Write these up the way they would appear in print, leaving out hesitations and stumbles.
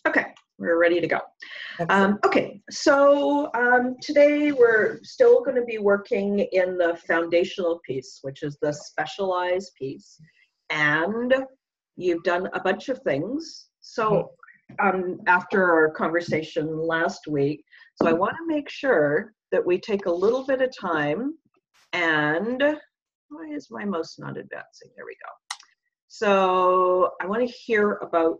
Okay, we're ready to go. Excellent. Okay, so today we're still going to be working in the foundational piece, which is the specialized piece. And you've done a bunch of things. So after our conversation last week, so I want to make sure that we take a little bit of time and, why is my mouse not advancing? There we go. So I want to hear about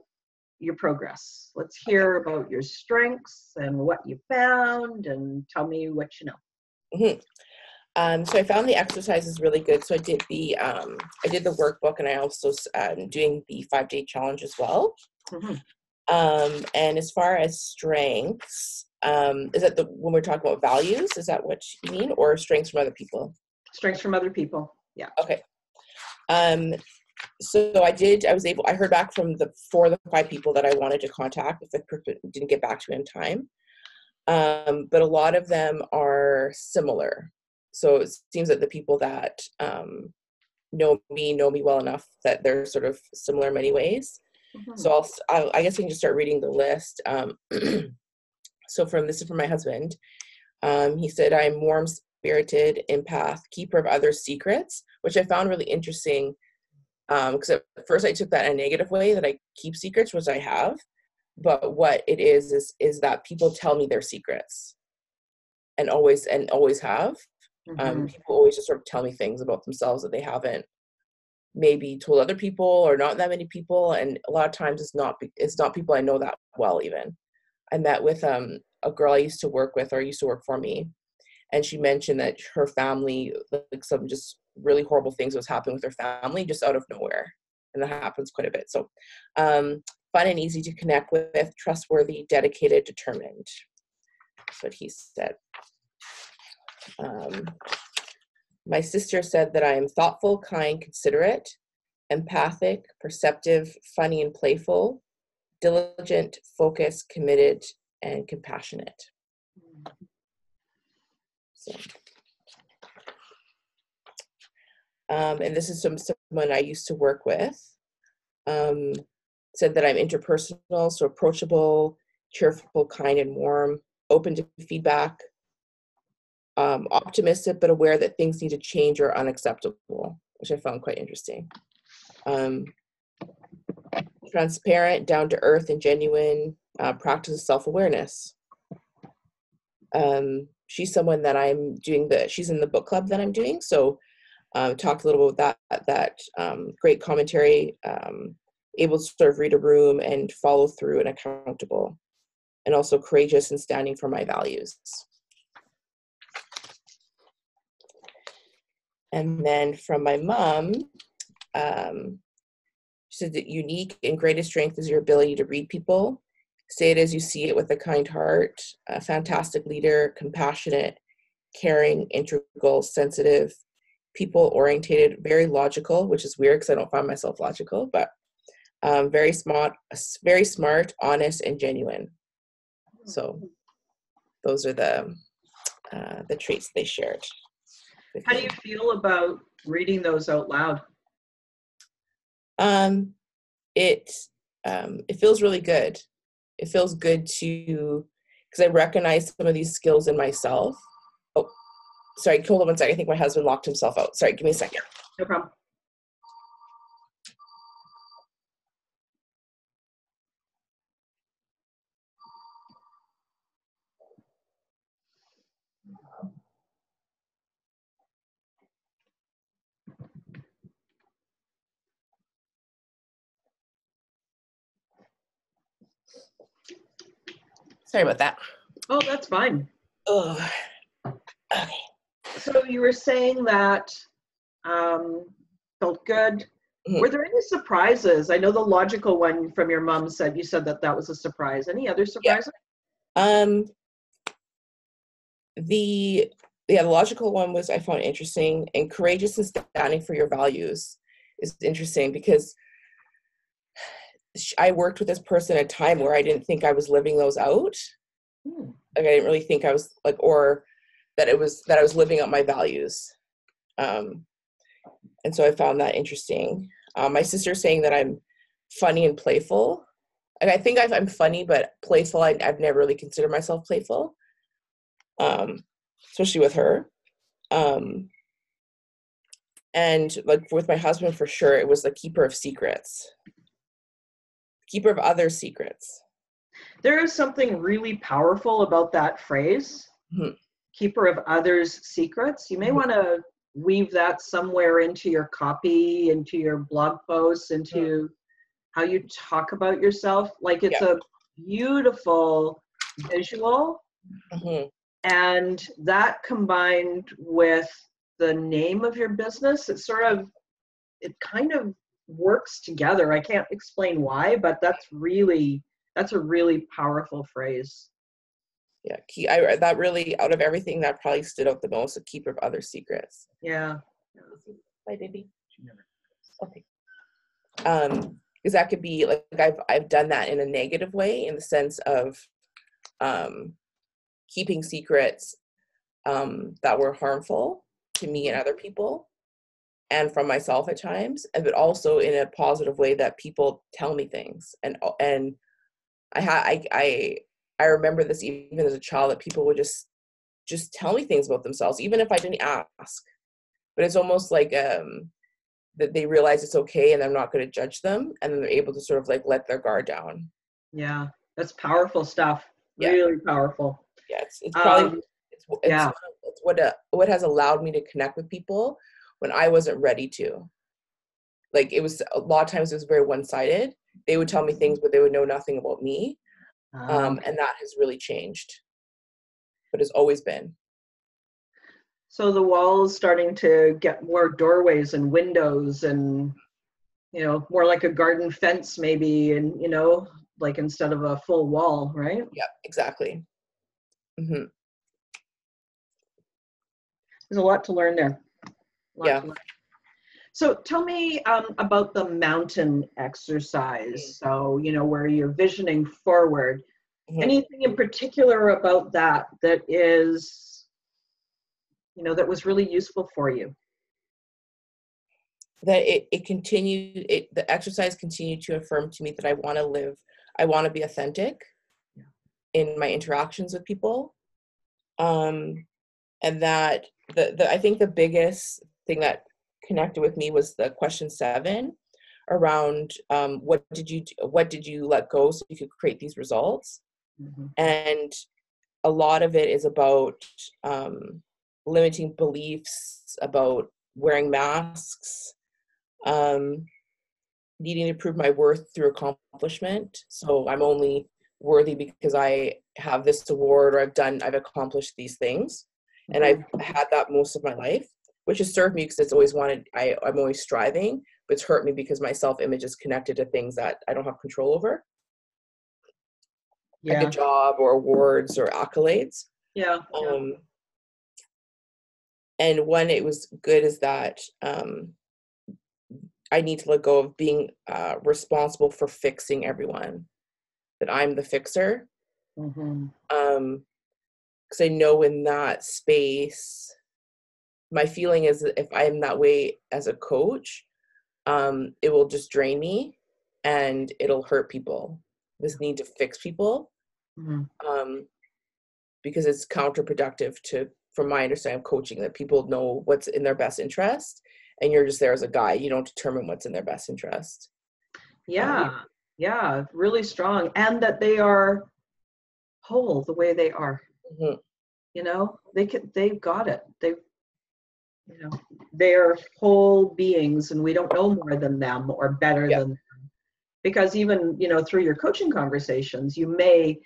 your progress. Let's hear about your strengths and what you found, and tell me what you know. So I found the exercises really good. So I did the workbook, and I also doing the 5-day challenge as well. And as far as strengths, is that when we're talking about values? Is that what you mean, or strengths from other people? Strengths from other people. Yeah. Okay. So I heard back from the 4 of the 5 people that I wanted to contact, if I didn't get back to me in time. But a lot of them are similar. So it seems that the people that know me well enough that they're sort of similar in many ways. So I guess we can just start reading the list. So this is from my husband. He said, I'm warm-spirited, empath, keeper of others' secrets, which I found really interesting. Because at first I took that in a negative way, that I keep secrets, which I have. But what it is that people tell me their secrets, and always have. People always just sort of tell me things about themselves that they haven't maybe told other people, or not that many people. And a lot of times it's not people I know that well. Even I met with a girl I used to work with, or used to work for me, and she mentioned that her family, like some just really horrible things was happening with her family just out of nowhere. And that happens quite a bit. So fun and easy to connect with, trustworthy, dedicated, determined. That's what he said. My sister said that I am thoughtful, kind, considerate, empathic, perceptive, funny and playful, diligent, focused, committed, and compassionate. So, and this is someone I used to work with. Said that I'm interpersonal, so approachable, cheerful, kind, and warm, open to feedback, optimistic, but aware that things need to change or are unacceptable, which I found quite interesting. Transparent, down to earth, and genuine, practice self-awareness. She's someone that she's in the book club that I'm doing. So talked a little bit about that great commentary, able to sort of read a room and follow through and accountable, and also courageous and standing for my values. And then from my mom, she said that unique and greatest strength is your ability to read people, say it as you see it with a kind heart, a fantastic leader, compassionate, caring, integral, sensitive, people-orientated, very logical, which is weird because I don't find myself logical, but very smart, honest, and genuine. So those are the traits they shared. How do you feel about reading those out loud? It feels really good. It feels good because I recognize some of these skills in myself. Oh, sorry, hold on one second. I think my husband locked himself out. Sorry, give me a second. No problem. Sorry about that. Oh, that's fine. Oh, okay. So you were saying that felt good. Mm-hmm. Were there any surprises? I know the logical one from your mom you said that was a surprise. Any other surprises? Yeah. The logical one was I found interesting, and courageous and standing for your values is interesting because I worked with this person at a time where I didn't think I was living those out. Like I didn't really think I was or that I was living out my values. And so I found that interesting. My sister saying that I'm funny and playful. I think I'm funny, but playful, I've never really considered myself playful, especially with her. And like with my husband, for sure, it was the keeper of secrets, keeper of other secrets. There is something really powerful about that phrase, Mm-hmm. keeper of others' secrets. You may want to weave that somewhere into your copy, into your blog posts, into how you talk about yourself. Like, it's a beautiful visual. Mm-hmm. And that combined with the name of your business, it kind of works together. I can't explain why, but that's a really powerful phrase. Yeah, that really, out of everything, that probably stood out the most, a keeper of other secrets. Yeah. Bye, baby. Okay. Because that could be like, I've done that in a negative way, in the sense of keeping secrets that were harmful to me and other people, and from myself at times, but also in a positive way, that people tell me things, and I remember this even as a child, that people would just tell me things about themselves, even if I didn't ask. But it's almost like that they realize it's okay, and I'm not going to judge them, and then they're able to sort of like let their guard down. Yeah, that's powerful stuff. Yeah. Really powerful. Yeah, it's probably yeah. it's what has allowed me to connect with people when I wasn't ready to. Like, it was a lot of times, it was very one-sided. They would tell me things, but they would know nothing about me. And that has really changed, but it's always been. So the wall is starting to get more doorways and windows, and more like a garden fence maybe, and like instead of a full wall, right? Yeah, exactly. Mm-hmm. There's a lot to learn there. Yeah. So tell me about the mountain exercise. So, where you're visioning forward. Mm-hmm. Anything in particular about that is, that was really useful for you? That it continued, the exercise continued to affirm to me that I want to be authentic in my interactions with people. And that I think the biggest thing that connected with me was the question 7 around what did you let go so you could create these results. Mm-hmm. And a lot of it is about limiting beliefs about wearing masks, needing to prove my worth through accomplishment. So I'm only worthy because I have this award, or I've accomplished these things. And I've had that most of my life, which has served me because it's always I'm always striving, but it's hurt me because my self-image is connected to things that I don't have control over. Yeah. Like a job or awards or accolades. Yeah. And when it was good is that I need to let go of being responsible for fixing everyone, that I'm the fixer. Mm-hmm. Because I know in that space, my feeling is that if I'm that way as a coach, it will just drain me and it'll hurt people. This need to fix people, because it's counterproductive from my understanding of coaching, that people know what's in their best interest, and you're just there as a guide. You don't determine what's in their best interest. Yeah. Yeah. Really strong. And that they are whole the way they are. Mm-hmm. They've got it. They're whole beings, and we don't know more than them or better than them. Because even, through your coaching conversations, you may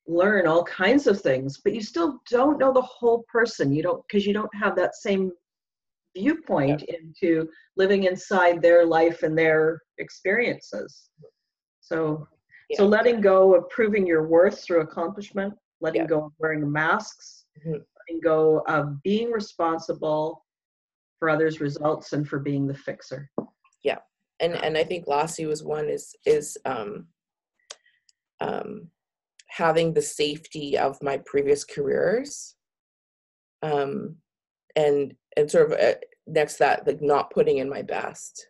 learn all kinds of things, but you still don't know the whole person. Because you don't have that same viewpoint into living inside their life and their experiences. So letting go of proving your worth through accomplishment, letting go of wearing masks, letting go of being responsible for others' results and for being the fixer. Yeah. And I think lastly was one is having the safety of my previous careers, and sort of next to that, like not putting in my best.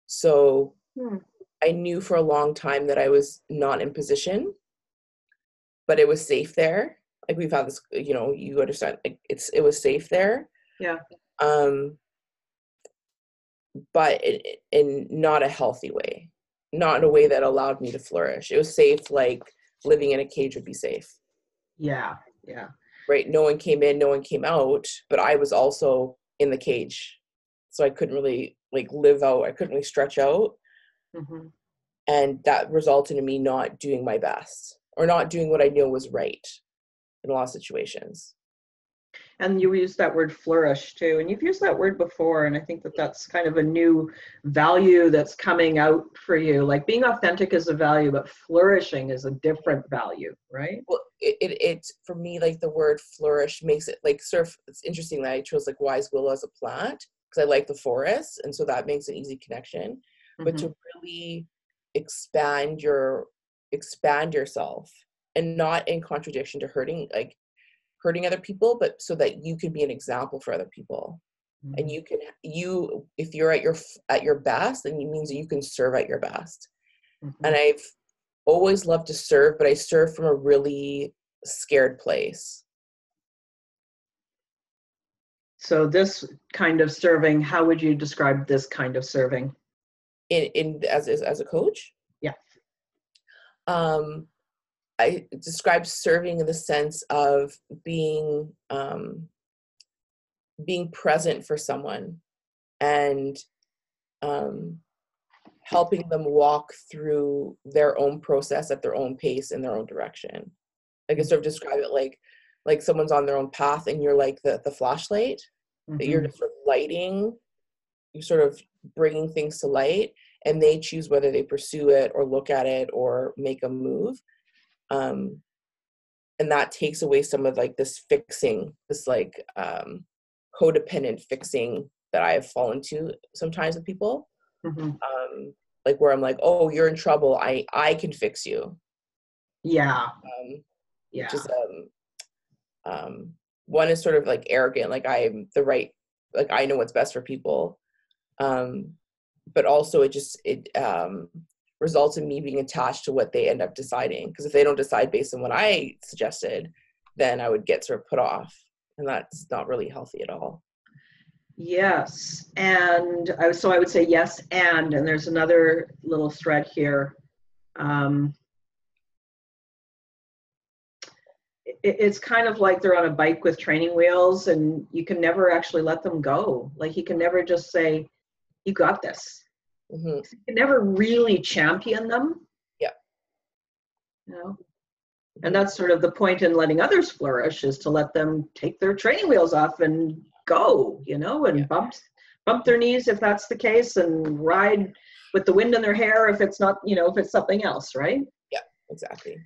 So I knew for a long time that I was not in position, but it was safe there. Like we've had this, you understand, like it was safe there. Yeah. But in not a healthy way, not in a way that allowed me to flourish. It was safe, like living in a cage would be safe. Yeah. Yeah. Right. No one came in, no one came out, but I was also in the cage. So I couldn't really like live out. I couldn't really stretch out. Mm-hmm. And that resulted in me not doing my best or not doing what I knew was right in a lot of situations. And you use that word flourish too. And you've used that word before. And I think that that's kind of a new value that's coming out for you. Like being authentic is a value, but flourishing is a different value, right? Well, it for me, like the word flourish makes it like sort of, it's interesting that I chose like wise willow as a plant because I like the forest. And so that makes an easy connection. But Mm-hmm. to really expand yourself and not in contradiction to hurting other people, but so that you can be an example for other people. And if you're at your best, then it means that you can serve at your best. Mm-hmm. And I've always loved to serve, but I serve from a really scared place. So this kind of serving, how would you describe this kind of serving? As a coach, Yeah. I describe serving in the sense of being present for someone and helping them walk through their own process at their own pace in their own direction. I can sort of describe it like someone's on their own path and you're like the flashlight that you're just sort of lighting, you're sort of bringing things to light, and they choose whether they pursue it or look at it or make a move. And that takes away some of like this fixing, this like codependent fixing that I have fallen to sometimes with people. Mm-hmm. Like where I'm like, oh, you're in trouble. I can fix you. Yeah. Which Yeah. is one is sort of like arrogant, like I'm the right, like I know what's best for people. But also it results in me being attached to what they end up deciding. Because if they don't decide based on what I suggested, then I would get sort of put off. And that's not really healthy at all. Yes. And so I would say yes. And there's another little thread here. It's kind of like they're on a bike with training wheels and you can never actually let them go. Like you can never just say, you got this. Mm-hmm. You can never really champion them. Yeah. You know? And that's sort of the point in letting others flourish, is to let them take their training wheels off and go, and bump their knees if that's the case, and ride with the wind in their hair if it's not, if it's something else, right? Yeah, exactly.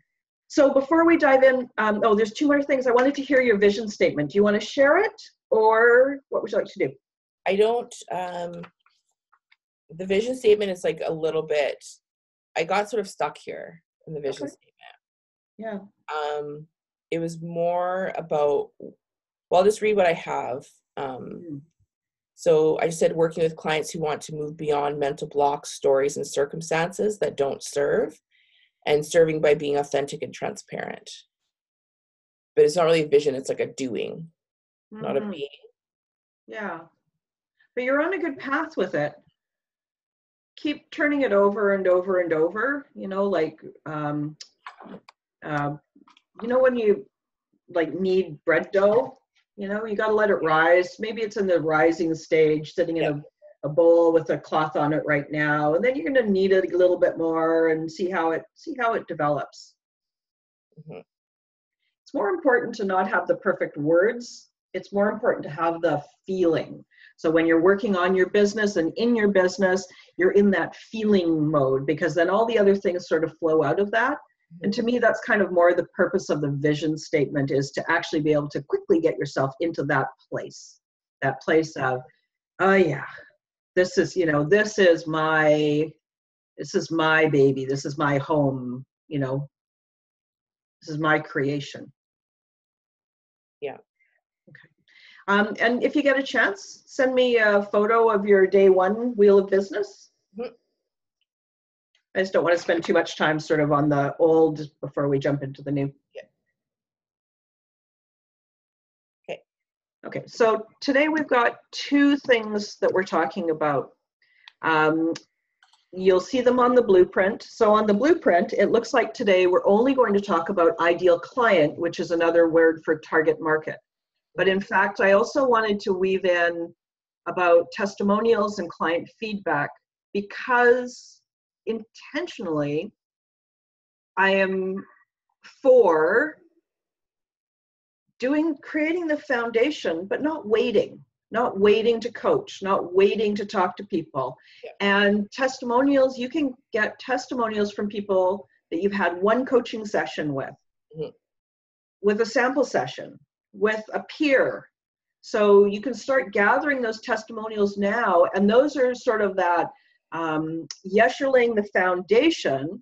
So before we dive in, there's two more things. I wanted to hear your vision statement. Do you want to share it, or what would you like to do? I don't, the vision statement is like a little bit, I got sort of stuck here in the vision statement. Yeah. It was more about, well, I'll just read what I have. So I said, working with clients who want to move beyond mental blocks, stories, and circumstances that don't serve, and serving by being authentic and transparent. But it's not really a vision, it's like a doing, not a being. Yeah. But you're on a good path with it. Keep turning it over and over and over, when you like knead bread dough, you got to let it rise. Maybe it's in the rising stage, sitting in a bowl with a cloth on it right now, and then you're going to knead it a little bit more and see how it develops. Mm-hmm. It's more important to not have the perfect words. It's more important to have the feeling. So when you're working on your business and in your business, you're in that feeling mode, because then all the other things sort of flow out of that. And to me, that's kind of more the purpose of the vision statement, is to actually be able to quickly get yourself into that place of, oh yeah, this is my baby. This is my home. This is my creation. Yeah. Okay. And if you get a chance, send me a photo of your day one wheel of business. Mm-hmm. I just don't want to spend too much time sort of on the old before we jump into the new. Yeah. Okay. Okay, so today we've got two things that we're talking about. You'll see them on the blueprint. So on the blueprint, it looks like today we're only going to talk about ideal client, which is another word for target market. But in fact, I also wanted to weave in about testimonials and client feedback, because intentionally I am for creating the foundation, but not waiting to coach, not waiting to talk to people. Yeah. And testimonials, you can get testimonials from people that you've had one coaching session with, with a sample session, with a peer. So you can start gathering those testimonials now, and those are sort of that, yes, you're laying the foundation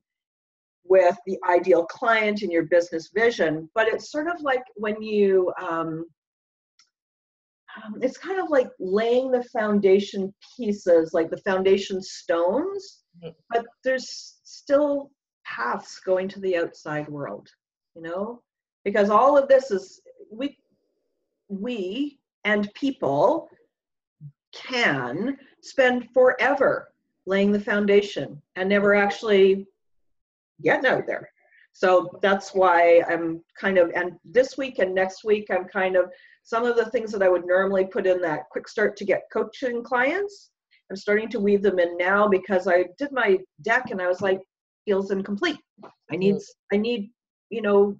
with the ideal client and your business vision, but it's sort of like when you, it's kind of like laying the foundation pieces, like the foundation stones, but there's still paths going to the outside world, you know, because all of this is, we and people can spend forever laying the foundation and never actually getting out there. So that's why I'm kind of, and this week and next week, I'm kind of, some of the things that I would normally put in that quick start to get coaching clients, I'm starting to weave them in now, because I did my deck and I was like, feels incomplete. I need, you know,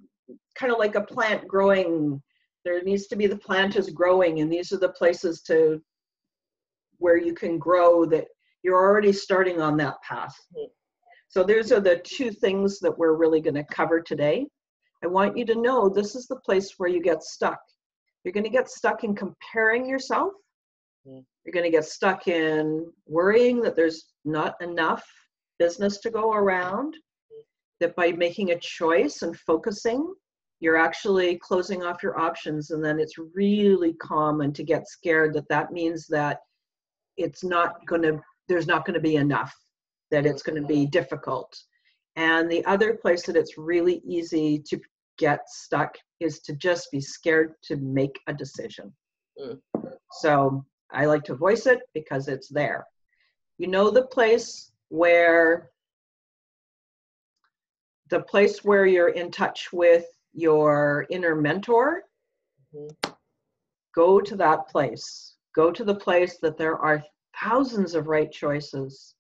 kind of like a plant growing. There needs to be, the plant is growing, and these are the places to where you can grow, that you're already starting on that path. So those are the two things that we're really going to cover today. I want you to know this is the place where you get stuck. You're going to get stuck in comparing yourself. You're going to get stuck in worrying that there's not enough business to go around, that by making a choice and focusing, you're actually closing off your options. And then it's really common to get scared that that means that it's not going to, there's not going to be enough, that it's going to be difficult. And the other place that it's really easy to get stuck is to just be scared to make a decision. So I like to voice it because it's there. You know, the place where you're in touch with your inner mentor, go to that place. Go to the place that there are thousands of right choices.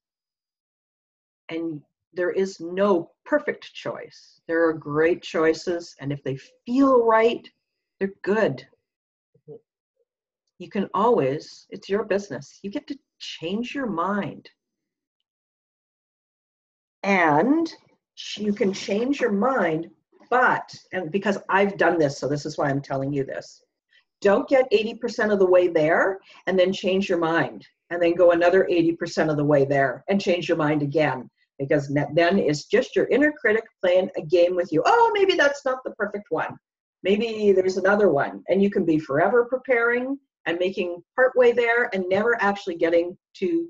And there is no perfect choice. There are great choices, and if they feel right, they're good. You can always, it's your business. You get to change your mind. And you can change your mind, and because I've done this, so this is why I'm telling you this, don't get 80% of the way there and then change your mind, and then go another 80% of the way there and change your mind again. Because then it's just your inner critic playing a game with you. Oh, maybe that's not the perfect one. Maybe there's another one. And you can be forever preparing and making partway there and never actually getting to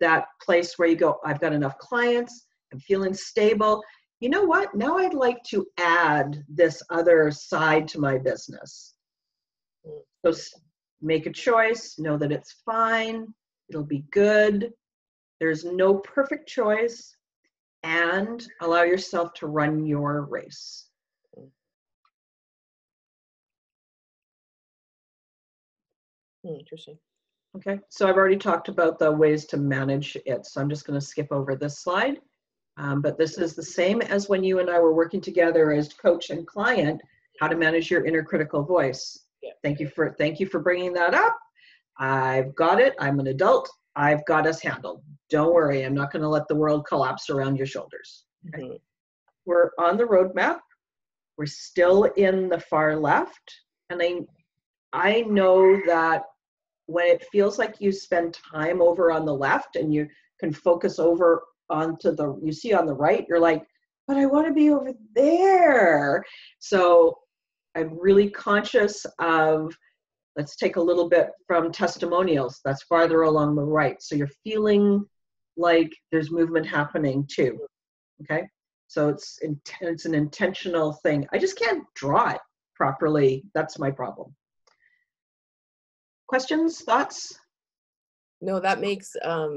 that place where you go, I've got enough clients, I'm feeling stable. You know what? Now I'd like to add this other side to my business. So make a choice, know that it's fine, it'll be good. There's no perfect choice, and allow yourself to run your race. Interesting. Okay, so I've already talked about the ways to manage it, so I'm just going to skip over this slide. But this is the same as when you and I were working together as coach and client, how to manage your inner critical voice. Yeah. Thank you for bringing that up. I've got it. I'm an adult. I've got us handled. Don't worry. I'm not going to let the world collapse around your shoulders. Okay? We're on the roadmap. We're still in the far left. And I know that when it feels like you spend time over on the left and you can focus over onto you see on the right, you're like, but I want to be over there. So I'm really conscious of, let's take a little bit from testimonials. That's farther along the right. So you're feeling like there's movement happening too. Okay. So it's an intentional thing. I just can't draw it properly. That's my problem. Questions, thoughts? No, that makes a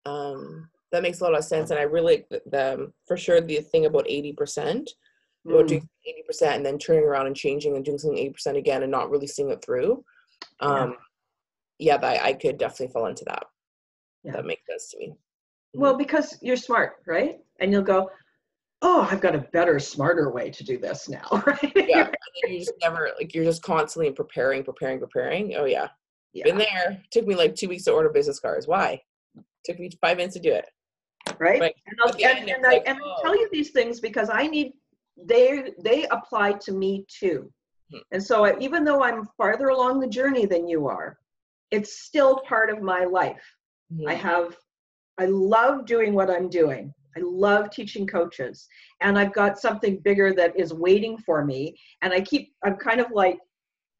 lot of sense. And I really, for sure, the thing about 80%, about doing 80% and then turning around and changing and doing something 80% again and not really seeing it through. I could definitely fall into that. Yeah. That makes sense to me. Well, because you're smart, right? And you'll go, oh, I've got a better, smarter way to do this now, right? Yeah. And you just never, like, you're just constantly preparing. Oh, yeah. Been there. Took me like 2 weeks to order business cards. Why? Took me 5 minutes to do it. Right. But I tell you these things because they apply to me too. And so even though I'm farther along the journey than you are, it's still part of my life. I love doing what I'm doing. I love teaching coaches, and I've got something bigger that is waiting for me. And I'm kind of like,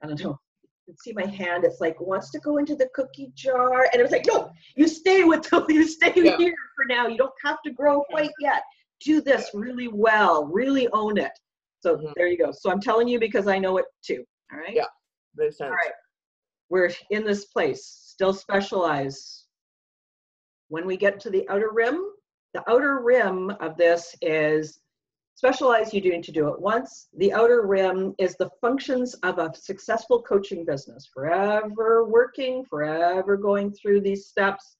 I don't know, you can see my hand. It's like, wants to go into the cookie jar. And it was like, no, you stay here for now. You don't have to grow quite yet. Do this really well, really own it. So there you go. So I'm telling you because I know it too. All right. Yeah. Makes sense. All right. We're in this place, still specialize. When we get to the outer rim of this is specialize. You need to do it once. The outer rim is the functions of a successful coaching business, forever working, forever going through these steps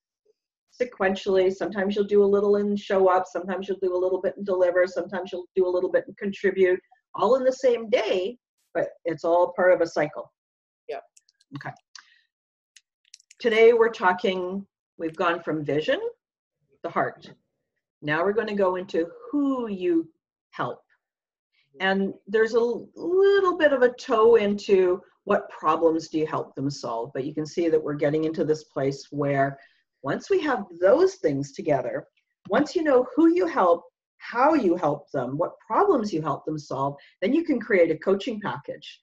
sequentially. Sometimes you'll do a little and show up. Sometimes you'll do a little bit and deliver. Sometimes you'll do a little bit and contribute, all in the same day, but it's all part of a cycle. Yeah. Okay. Today we've gone from vision, the heart. Now we're going to go into who you help. And there's a little bit of a toe into what problems do you help them solve. But you can see that we're getting into this place where once we have those things together, once you know who you help, how you help them, what problems you help them solve, then you can create a coaching package.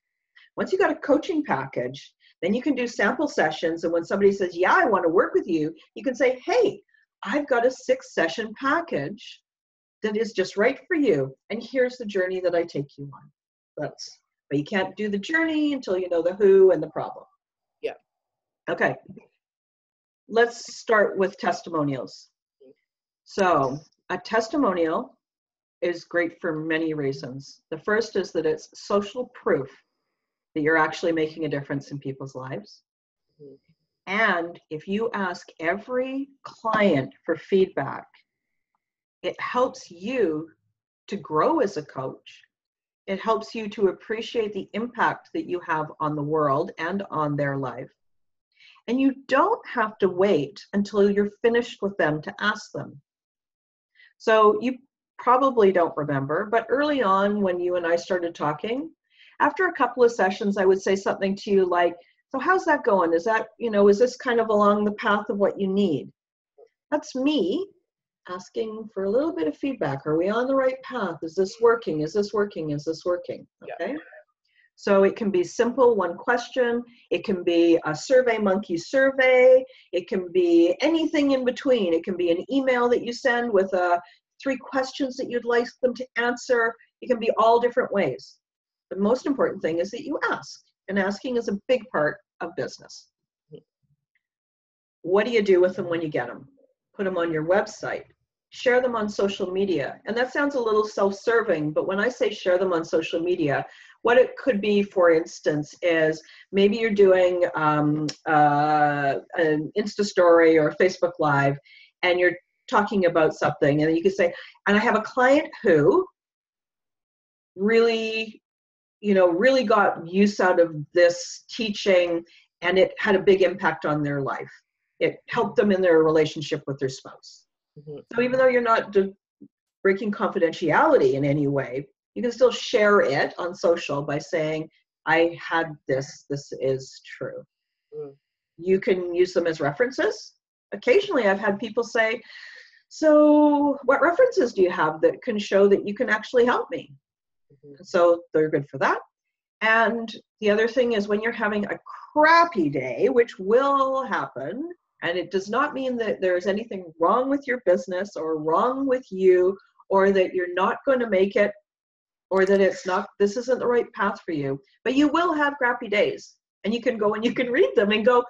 Once you got a coaching package, then you can do sample sessions. And when somebody says, yeah, I want to work with you, you can say, hey, I've got a 6-session package that is just right for you. And here's the journey that I take you on. But you can't do the journey until you know the who and the problem. Yeah. Okay. Let's start with testimonials. So a testimonial is great for many reasons. The first is that it's social proof that you're actually making a difference in people's lives. And if you ask every client for feedback, it helps you to grow as a coach. It helps you to appreciate the impact that you have on the world and on their life. And you don't have to wait until you're finished with them to ask them. So you probably don't remember, but early on when you and I started talking, after a couple of sessions, I would say something to you like, so how's that going? Is that, is this kind of along the path of what you need? That's me asking for a little bit of feedback. Are we on the right path? Is this working? Is this working? Is this working? Okay. Yeah. So it can be simple, one question. It can be a SurveyMonkey survey. It can be anything in between. It can be an email that you send with 3 questions that you'd like them to answer. It can be all different ways. The most important thing is that you ask, and asking is a big part of business. What do you do with them when you get them? Put them on your website, share them on social media. And that sounds a little self-serving, but when I say share them on social media, what it could be, for instance, is maybe you're doing an Insta story or a Facebook Live, and you're talking about something, and you could say, and I have a client who really got use out of this teaching, and it had a big impact on their life. It helped them in their relationship with their spouse. So even though you're not breaking confidentiality in any way, you can still share it on social by saying, I had this is true. You can use them as references. Occasionally I've had people say, so what references do you have that can show that you can actually help me? So they're good for that. And the other thing is when you're having a crappy day, which will happen, And it does not mean that there's anything wrong with your business or wrong with you, or that you're not going to make it, or that this isn't the right path for you. But you will have crappy days, and you can go and you can read them and go,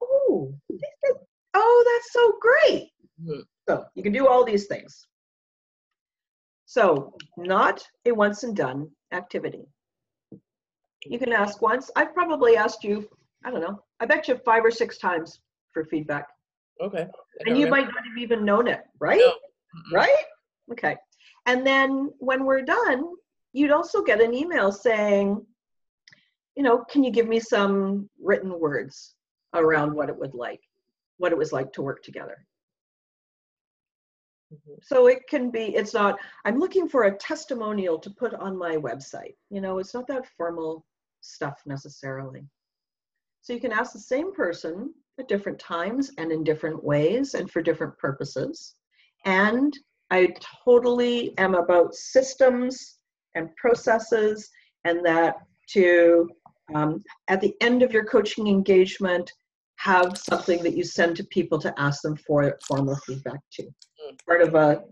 oh, that's so great. Mhm. So you can do all these things. So not a once and done activity. You can ask once. I've probably asked you, I don't know, I bet you 5 or 6 times for feedback. Okay. And you might not have even known it, right? No. Right? Okay. And then when we're done, you'd also get an email saying, can you give me some written words around what it was like to work together. So it's not, I'm looking for a testimonial to put on my website. It's not that formal stuff necessarily. So you can ask the same person at different times and in different ways and for different purposes. And I totally am about systems and processes, and that to, at the end of your coaching engagement, have something that you send to people to ask them for formal feedback to. Part of a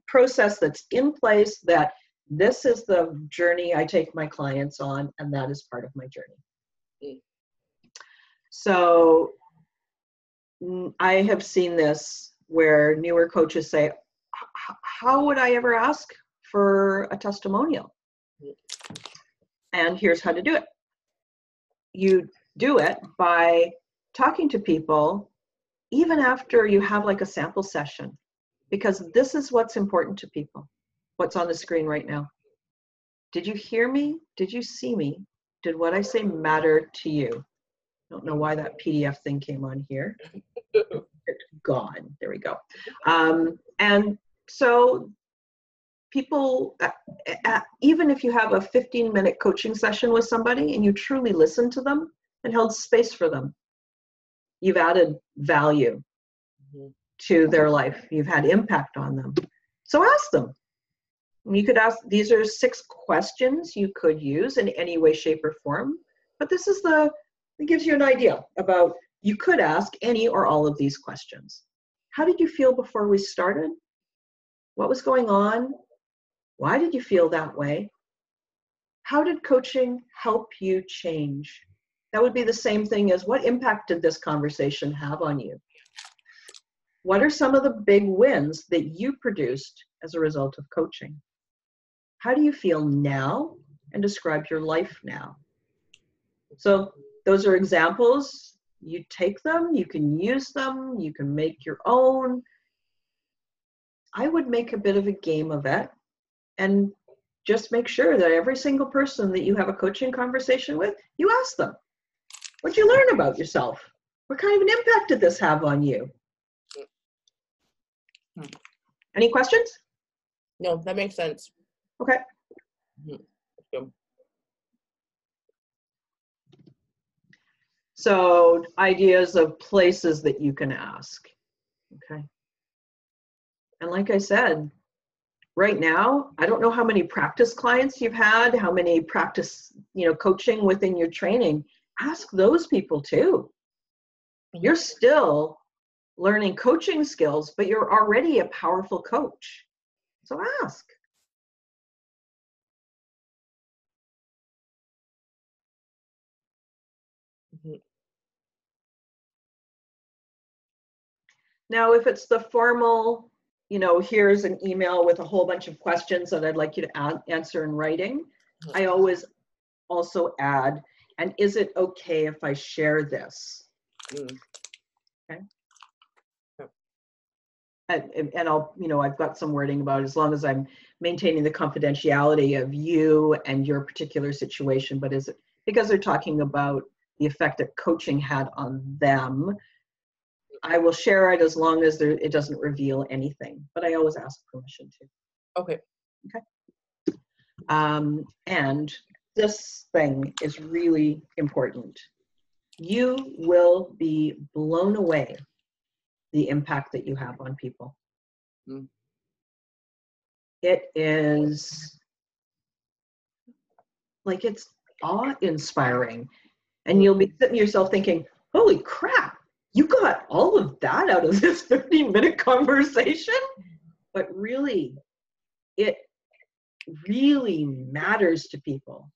process that's in place, that this is the journey I take my clients on, and that is part of my journey. So I have seen this where newer coaches say, how would I ever ask for a testimonial? And here's how to do it. You do it by talking to people even after you have like a sample session, because this is what's important to people. What's on the screen right now? Did you hear me? Did you see me? Did what I say matter to you? I don't know why that PDF thing came on here. It's gone. There we go. And so people, even if you have a 15-minute coaching session with somebody and you truly listen to them and held space for them, you've added value to their life. You've had impact on them. So ask them. You could ask, these are 6 questions you could use in any way, shape, or form. But this is it gives you an idea about, you could ask any or all of these questions. How did you feel before we started? What was going on? Why did you feel that way? How did coaching help you change? That would be the same thing as, what impact did this conversation have on you? What are some of the big wins that you produced as a result of coaching? How do you feel now? And describe your life now. So those are examples. You take them, you can use them, you can make your own. I would make a bit of a game of it, and just make sure that every single person that you have a coaching conversation with, you ask them, what'd you learn about yourself? What kind of an impact did this have on you? Any questions? No, that makes sense. Okay. So ideas of places that you can ask. Okay. And like I said, right now, I don't know how many practice clients you've had, how many practice, coaching within your training. Ask those people too. You're still learning coaching skills, but you're already a powerful coach. So ask. Now, if it's the formal, here's an email with a whole bunch of questions that I'd like you to answer in writing, I always also add, and is it okay if I share this? Okay. And I'll, I've got some wording about it, as long as I'm maintaining the confidentiality of you and your particular situation, but is it because they're talking about the effect that coaching had on them? I will share it as long as it doesn't reveal anything, but I always ask permission to. Okay. Okay. And this thing is really important. You will be blown away the impact that you have on people. It is like, it's awe-inspiring. And you'll be sitting yourself thinking, holy crap, you got all of that out of this 15-minute conversation? But really, it really matters to people.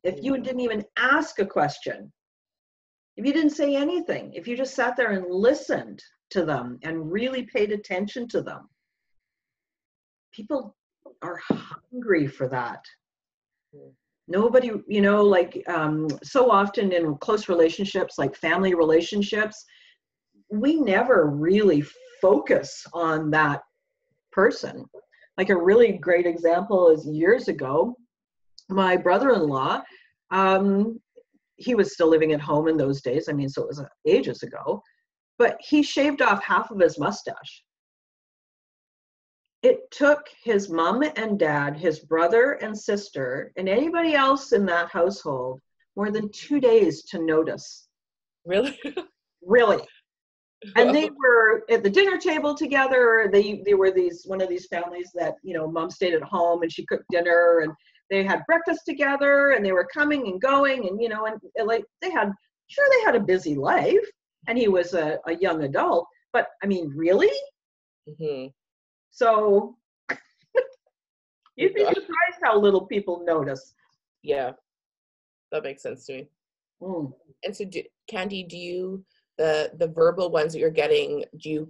If you didn't even ask a question, if you didn't say anything, if you just sat there and listened to them and really paid attention to them, people are hungry for that. Nobody, you know, like so often in close relationships, like family relationships, we never really focus on that person. Like a really great example is years ago, my brother-in-law, he was still living at home in those days. I mean, so it was ages ago, but he shaved off half of his mustache. It took his mom and dad, his brother and sister, and anybody else in that household more than 2 days to notice. Really? Really. And they were at the dinner table together. They were one of these families that, you know, mom stayed at home and she cooked dinner, and they had breakfast together, and they were coming and going, and, you know, and like they had a busy life, and he was a young adult, but I mean, really? Mm-hmm. So you'd be surprised how little people notice. Yeah, that makes sense to me. And so, Candy, do you, the verbal ones that you're getting, do you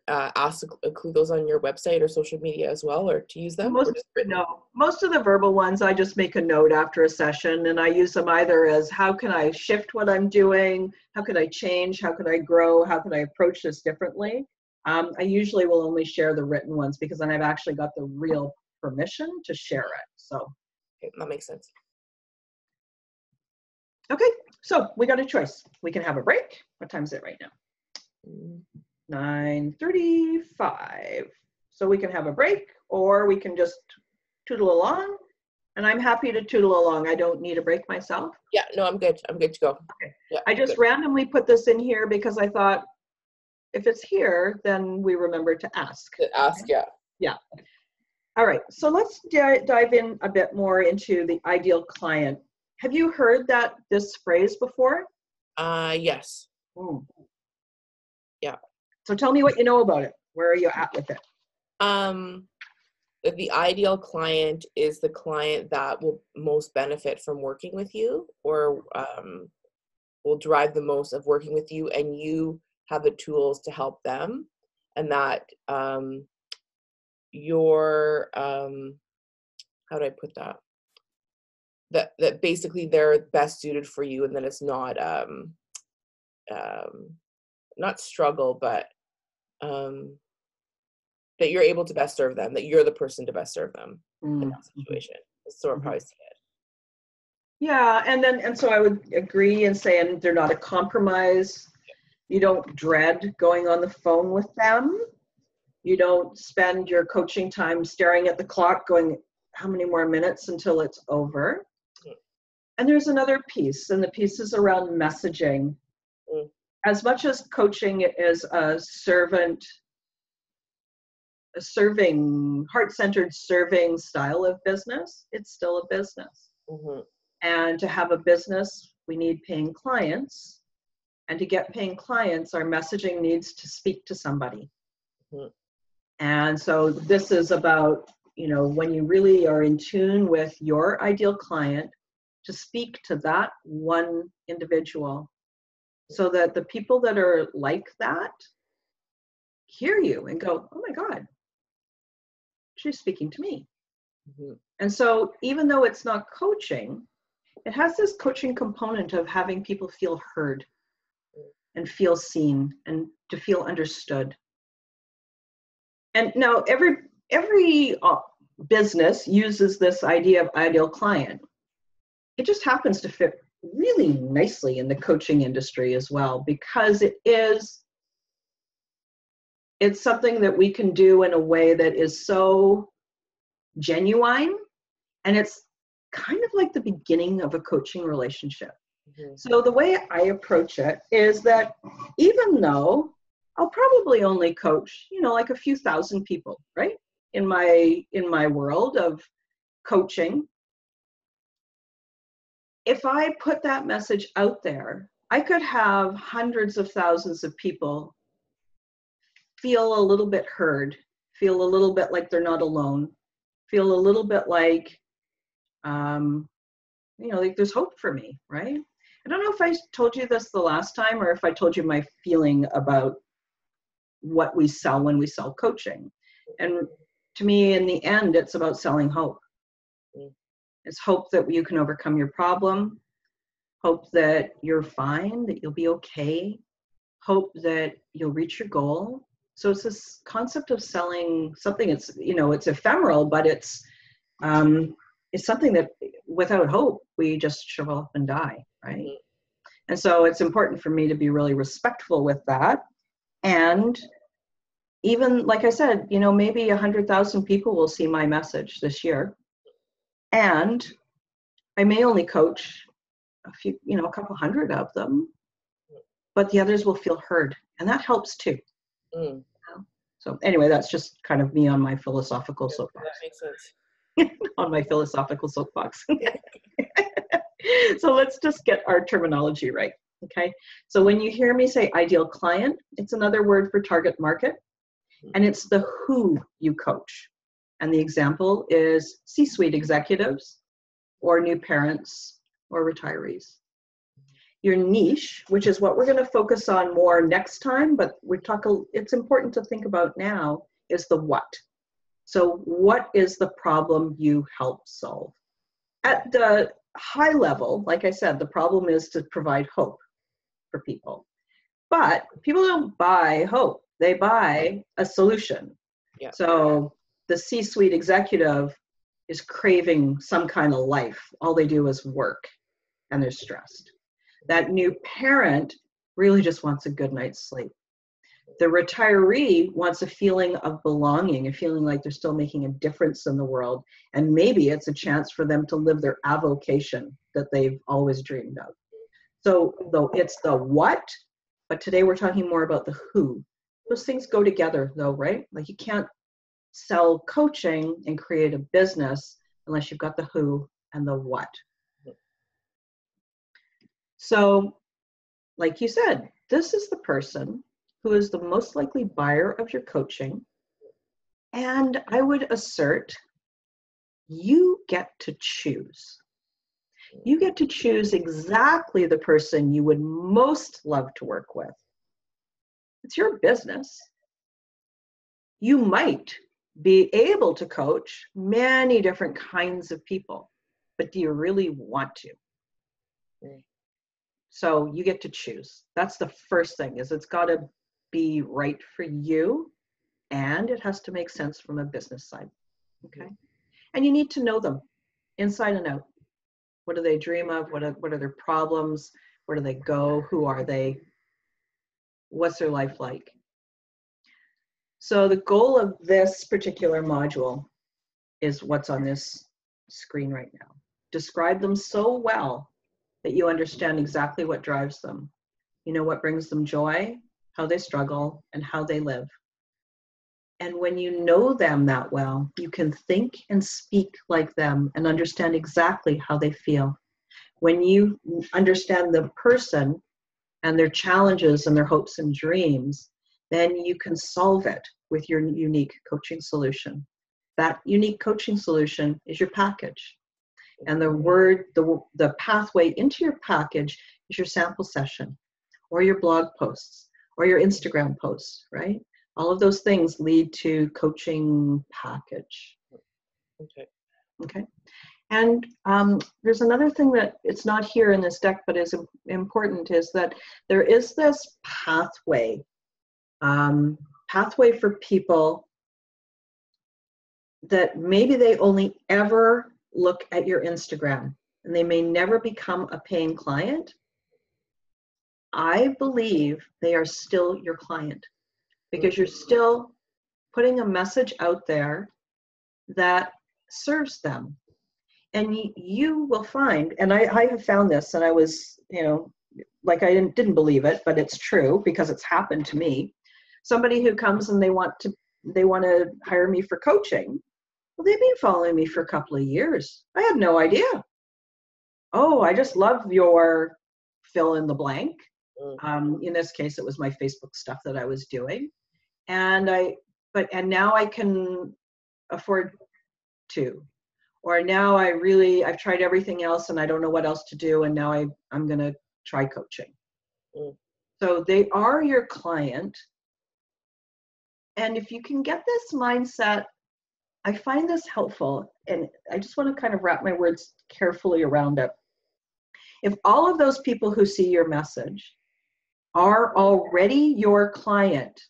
ask to include those on your website or social media as well, or to use them? Most of the verbal ones, I just make a note after a session, and I use them either as how can I shift what I'm doing, how can I change, how can I grow, how can I approach this differently. I usually will only share the written ones because then I've actually got the real permission to share it. So okay, that makes sense. Okay, so we got a choice. We can have a break. What time is it right now? 9:35. So we can have a break, or we can just tootle along. And I'm happy to tootle along. I don't need a break myself. Yeah, no, I'm good. I'm good to go. Okay. Yeah, I just randomly put this in here because I thought if it's here, then we remember to ask. Yeah. Yeah. All right, so let's dive in a bit more into the ideal client. Have you heard this phrase before? Yes. Yeah. So tell me what you know about it. Where are you at with it? The ideal client is the client that will most benefit from working with you, or will derive the most of working with you, and you have the tools to help them, and that your how do I put that? That basically they're best suited for you, and that it's not not struggle, but that you're able to best serve them, that you're the person to best serve them in that situation. So I'll probably see it. Yeah, and so I would agree in saying they're not a compromise. You don't dread going on the phone with them. You don't spend your coaching time staring at the clock going, how many more minutes until it's over? And there's another piece, and the piece is around messaging. As much as coaching is a serving, heart-centered serving style of business, it's still a business. And to have a business, we need paying clients. And to get paying clients, our messaging needs to speak to somebody. And so this is about, you know, when you really are in tune with your ideal client, to speak to that one individual, so that the people that are like that hear you and go, oh my God, she's speaking to me. And so even though it's not coaching, it has this coaching component of having people feel heard and feel seen and to feel understood. And now every business uses this idea of ideal client. It just happens to fit really nicely in the coaching industry as well, because it's something that we can do in a way that is so genuine, and it's kind of like the beginning of a coaching relationship. So the way I approach it is that even though I'll probably only coach, you know, like a few thousand people, right? In my world of coaching, if I put that message out there I could have hundreds of thousands of people feel a little bit heard, feel a little bit like they're not alone, feel a little bit like, like there's hope for me, right? I don't know if I told you this the last time or if I told you my feeling about what we sell when we sell coaching. And to me, in the end, it's about selling hope. It's hope that you can overcome your problem, hope that you're fine, that you'll be okay, hope that you'll reach your goal. So it's this concept of selling something. It's, it's ephemeral, but it's something that without hope, we just shrivel up and die, right? And so it's important for me to be really respectful with that. And even, like I said, maybe 100,000 people will see my message this year. And I may only coach a few, a couple hundred of them, but the others will feel heard. And that helps too. So anyway, that's just kind of me on my philosophical soapbox. That makes sense. On my philosophical soapbox. So let's just get our terminology right. Okay. So when you hear me say ideal client, it's another word for target market. And it's the who you coach. And the example is C-suite executives or new parents or retirees. Your niche, which is what we're going to focus on more next time, but it's important to think about now, is the what. So what is the problem you help solve? At the high level, like I said, the problem is to provide hope for people. But people don't buy hope. They buy a solution. Yeah. So the C-suite executive is craving some kind of life. All they do is work and they're stressed. That new parent really just wants a good night's sleep. The retiree wants a feeling of belonging, a feeling like they're still making a difference in the world. And maybe it's a chance for them to live their avocation that they've always dreamed of. So though it's the what, but today we're talking more about the who. Those things go together though, right? Like you can't sell coaching and create a business unless you've got the who and the what. So like you said, this is the person who is the most likely buyer of your coaching. And I would assert you get to choose. You get to choose exactly the person you would most love to work with. It's your business. You might be able to coach many different kinds of people, but do you really want to? So you get to choose. That's the first thing, is it's got to be right for you, and it has to make sense from a business side. Okay. And you need to know them inside and out. What do they dream of? What are their problems? Where do they go? Who are they? What's their life like? So the goal of this particular module is what's on this screen right now. Describe them so well that you understand exactly what drives them. You know what brings them joy, how they struggle, and how they live. And when you know them that well, you can think and speak like them and understand exactly how they feel. When you understand the person and their challenges and their hopes and dreams, then you can solve it with your unique coaching solution. That unique coaching solution is your package. And the pathway into your package is your sample session or your blog posts or your Instagram posts, right? All of those things lead to coaching package. Okay. And there's another thing that it's not here in this deck, but is important, is that there is this pathway for people that maybe they only ever look at your Instagram and they may never become a paying client. I believe they are still your client because you're still putting a message out there that serves them. And you will find, and I have found this, and I was, like I didn't believe it, but it's true because it's happened to me. Somebody who comes and they want to hire me for coaching. Well, they've been following me for a couple of years. I had no idea. Oh, I just love your fill in the blank. Mm. In this case, it was my Facebook stuff that I was doing. And now I can afford to, or now I've tried everything else and I don't know what else to do. And now I'm going to try coaching. Mm. So they are your client. And if you can get this mindset, I find this helpful. And I just want to kind of wrap my words carefully around it. If all of those people who see your message are already your client,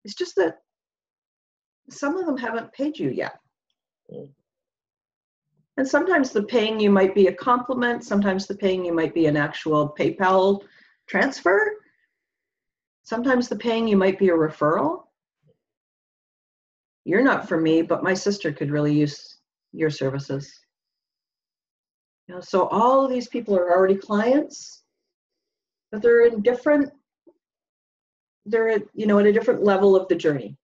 it's just that some of them haven't paid you yet. Mm. And sometimes the paying you might be a compliment. Sometimes the paying you might be an actual PayPal transfer. Sometimes the paying you might be a referral. You're not for me, but my sister could really use your services. So all of these people are already clients, but they're at a different level of the journey.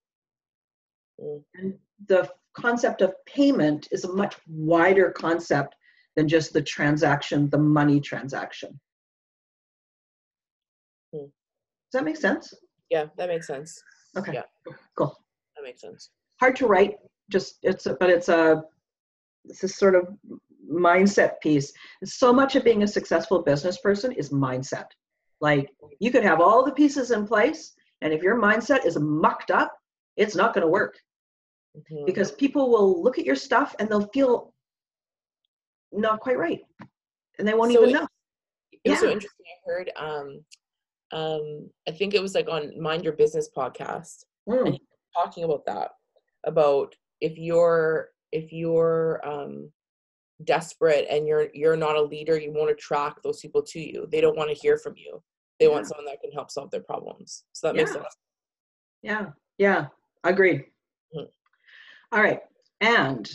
Mm. And the concept of payment is a much wider concept than just the transaction, the money transaction. Mm. Does that make sense? Yeah, that makes sense. Okay. Yeah. Cool. That makes sense. Hard to write, it's this sort of mindset piece. So much of being a successful business person is mindset. Like, you could have all the pieces in place, and if your mindset is mucked up, it's not going to work. Mm-hmm. Because people will look at your stuff and they'll feel not quite right, and they won't even know. It was so interesting. I heard, I think it was like on Mind Your Business podcast, and he was talking about that, about if you're desperate and you're not a leader, you won't attract those people to you. They don't want to hear from you. They want someone that can help solve their problems. So that makes sense. Yeah, agreed. Mm-hmm. All right, and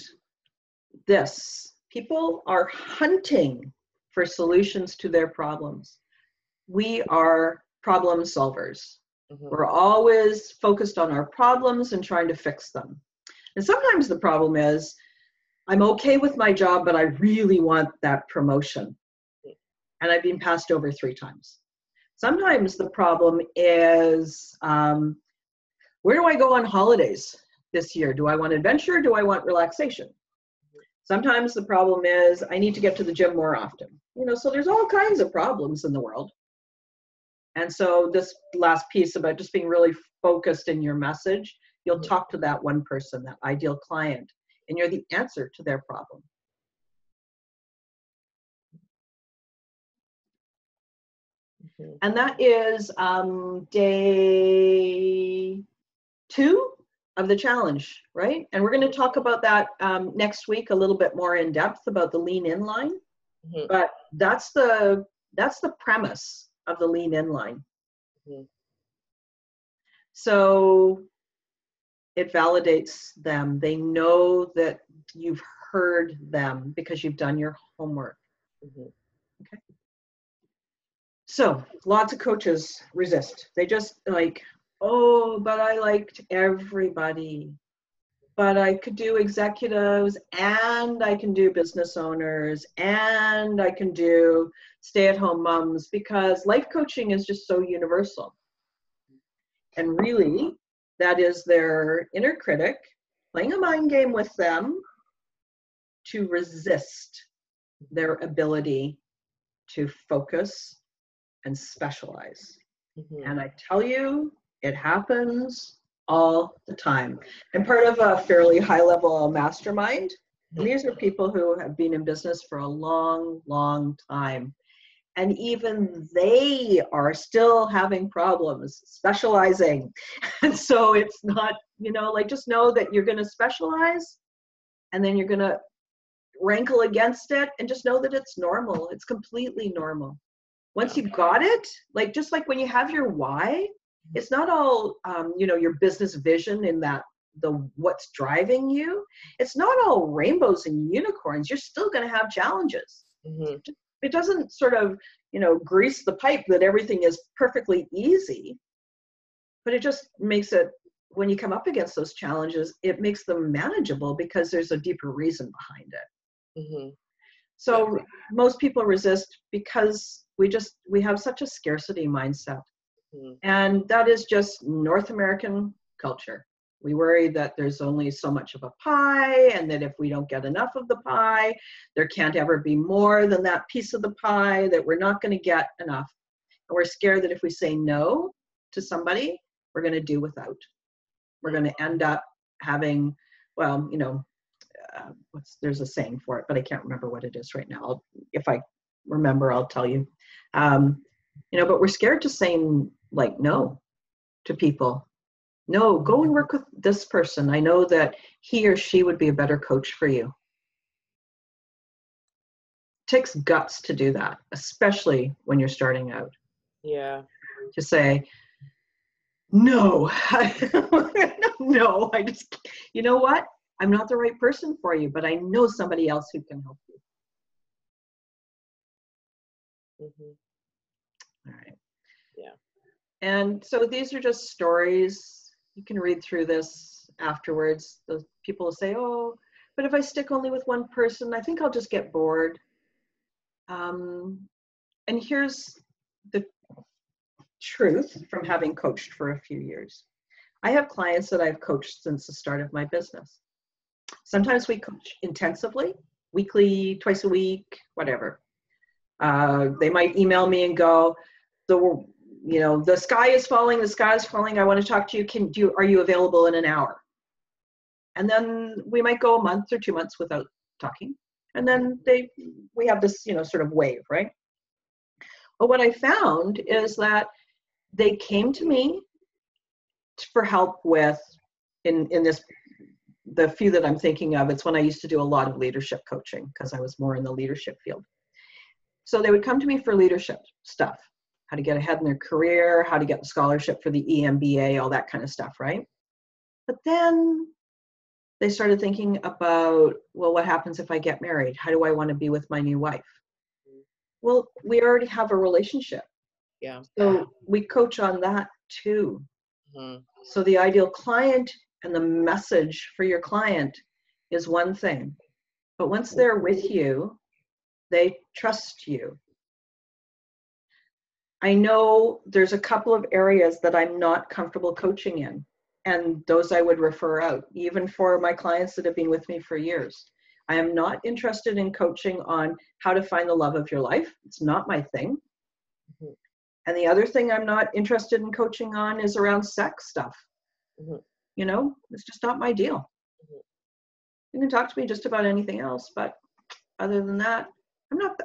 people are hunting for solutions to their problems. We are problem solvers. Mm-hmm. We're always focused on our problems and trying to fix them. And sometimes the problem is, I'm okay with my job, but I really want that promotion. And I've been passed over 3 times. Sometimes the problem is, where do I go on holidays this year? Do I want adventure? Do I want relaxation? Sometimes the problem is, I need to get to the gym more often. So there's all kinds of problems in the world. And so this last piece about just being really focused in your message, you'll talk to that one person, that ideal client, and you're the answer to their problem. Mm-hmm. And that is day 2 of the challenge, right? And we're going to talk about that next week a little bit more in depth about the lean in line. Mm-hmm. But that's the premise of the lean in line. Mm-hmm. So it validates them. They know that you've heard them because you've done your homework. Mm-hmm. Okay. So lots of coaches resist. They just like, oh, but I liked everybody. But I could do executives, and I can do business owners, and I can do stay-at-home moms, because life coaching is just so universal. And really, that is their inner critic playing a mind game with them to resist their ability to focus and specialize. Mm-hmm. And I tell you, it happens all the time. I'm part of a fairly high-level mastermind. And these are people who have been in business for a long, long time. And even they are still having problems specializing. And so it's not, just know that you're going to specialize, and then you're going to rankle against it, and just know that it's normal. It's completely normal. Once you've got it, just like when you have your why, it's not all, your business vision in that what's driving you. It's not all rainbows and unicorns. You're still going to have challenges. Mm-hmm. It doesn't sort of, grease the pipe that everything is perfectly easy, but it just makes it, when you come up against those challenges, it makes them manageable because there's a deeper reason behind it. Mm-hmm. So most people resist because we have such a scarcity mindset. Mhm. And that is just North American culture. We worry that there's only so much of a pie, and that if we don't get enough of the pie, there can't ever be more than that piece of the pie, that we're not going to get enough. And we're scared that if we say no to somebody, we're going to do without. We're going to end up having, well, there's a saying for it, but I can't remember what it is right now. If I remember, I'll tell you. But we're scared to say like no to people. No, go and work with this person. I know that he or she would be a better coach for you. It takes guts to do that, especially when you're starting out. Yeah. To say, no, no, you know what? I'm not the right person for you, but I know somebody else who can help you. Mm-hmm. All right. Yeah. And so these are just stories. You can read through this afterwards. Those people will say, oh, but if I stick only with one person, I think I'll just get bored. And here's the truth from having coached for a few years. I have clients that I've coached since the start of my business. Sometimes we coach intensively, weekly, twice a week, whatever. They might email me and go, the sky is falling, I want to talk to you. Are you available in an hour? And then we might go a month or 2 months without talking. And then we have this, sort of wave, right? But what I found is that they came to me for help with, in the few that I'm thinking of, it's when I used to do a lot of leadership coaching because I was more in the leadership field. So they would come to me for leadership stuff, how to get ahead in their career, how to get the scholarship for the EMBA, all that kind of stuff, right? But then they started thinking about, well, what happens if I get married? How do I want to be with my new wife? Well, we already have a relationship. Yeah. So we coach on that too. Mm-hmm. So the ideal client and the message for your client is one thing. But once they're with you, they trust you. I know there's a couple of areas that I'm not comfortable coaching in, and those I would refer out, even for my clients that have been with me for years. I am not interested in coaching on how to find the love of your life. It's not my thing. Mm-hmm. And the other thing I'm not interested in coaching on is around sex stuff. Mm-hmm. It's just not my deal. Mm-hmm. You can talk to me just about anything else, but other than that,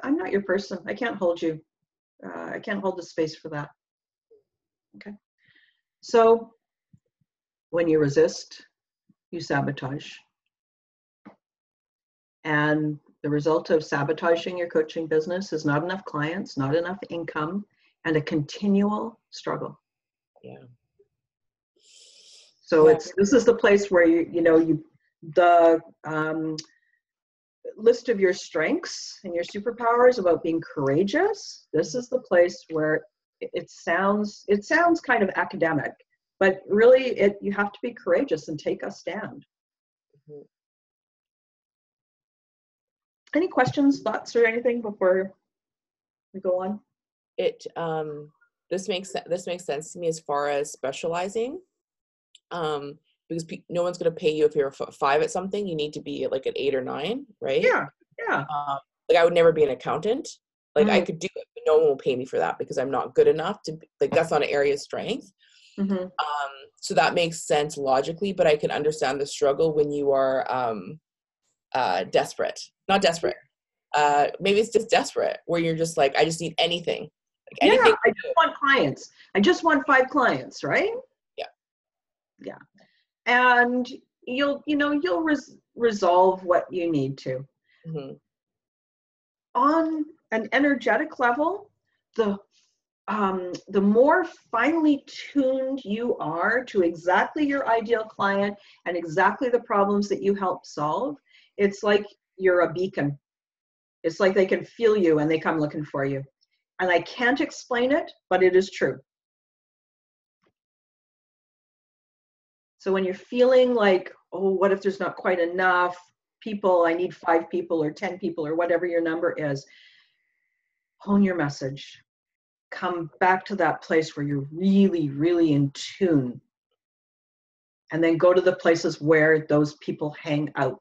I'm not your person. I can't hold you. I can't hold the space for that. Okay. So when you resist, you sabotage. And the result of sabotaging your coaching business is not enough clients, not enough income, and a continual struggle. Yeah. So this is the place where the list of your strengths and your superpowers about being courageous. This is the place where it sounds kind of academic, but really you have to be courageous and take a stand. Mm-hmm. Any questions, thoughts, or anything before we go on? This makes sense to me as far as specializing, because no one's going to pay you if you're a 5 at something. You need to be like an 8 or 9, right? Yeah. Like I would never be an accountant. Like I could do it, but no one will pay me for that because I'm not good enough to. Like that's not an area of strength. Mm-hmm. So that makes sense logically, but I can understand the struggle when you are desperate. Not desperate. Maybe it's just desperate, where you're just like, I just need anything. Like anything. I just want clients. I just want 5 clients, right? Yeah. And you'll resolve what you need to. Mm-hmm. On an energetic level, the more finely tuned you are to exactly your ideal client and exactly the problems that you help solve, it's like you're a beacon. It's like they can feel you and they come looking for you. And I can't explain it, but it is true. So when you're feeling like, oh, what if there's not quite enough people? I need 5 people or 10 people or whatever your number is. hone your message, come back to that place where you're really, really in tune, and then go to the places where those people hang out.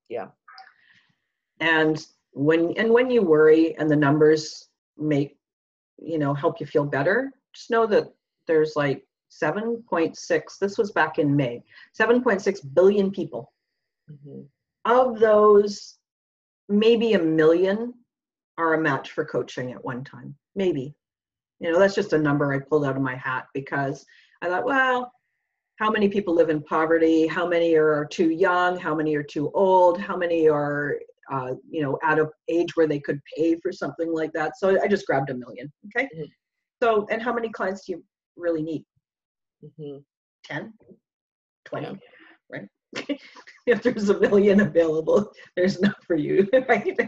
Yeah. And when you worry and the numbers make, help you feel better, just know that there's like 7.6, this was back in May, 7.6 billion people. Of those, maybe 1 million are a match for coaching at one time. Maybe. That's just a number I pulled out of my hat because I thought, well, how many people live in poverty? How many are too young? How many are too old? How many are, out of age where they could pay for something like that? So I just grabbed 1 million. Okay. So, and how many clients do you really need? 10, 20, yeah. Right? If there's 1 million available, there's enough for you, right?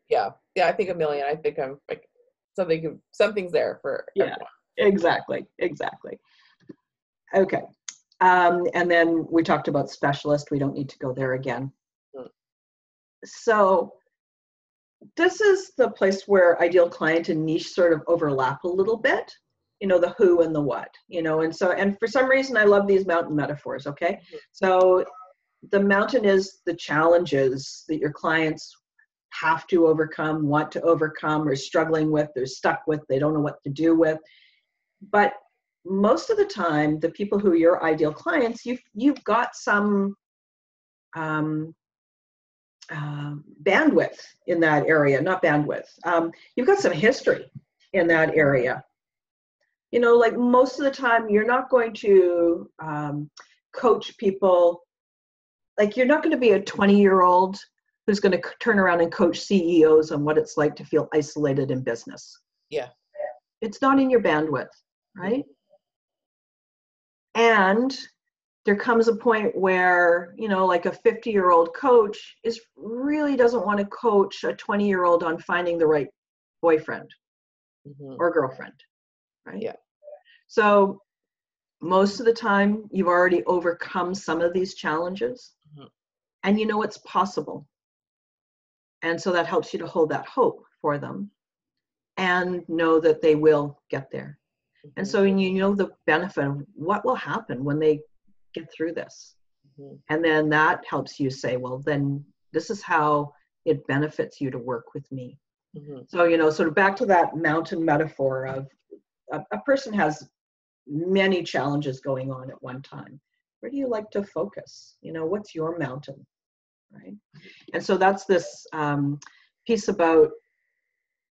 Yeah. I think 1 million. I think I'm like something's there for everyone. Exactly. Okay. And then we talked about specialist. We don't need to go there again. So this is the place where ideal client and niche sort of overlap a little bit, the who and the what, and for some reason I love these mountain metaphors. Okay. So the mountain is the challenges that your clients have to overcome, want to overcome, or struggling with, they're stuck with, they don't know what to do with. But most of the time, the people who are your ideal clients, you've got some bandwidth in that area, not bandwidth. You've got some history in that area. Like most of the time, you're not going to coach people. Like you're not going to be a 20-year-old who's going to turn around and coach CEOs on what it's like to feel isolated in business. Yeah. It's not in your bandwidth, right? And there comes a point where, like a 50-year-old coach really doesn't want to coach a 20-year-old on finding the right boyfriend or girlfriend, right? Yeah. So most of the time, you've already overcome some of these challenges, and it's possible. And so that helps you to hold that hope for them and know that they will get there. And so the benefit of what will happen when they get through this. And then that helps you say, well, then this is how it benefits you to work with me. So, sort of back to that mountain metaphor of a person has many challenges going on at one time. Where do you like to focus? What's your mountain, right? And so that's this piece about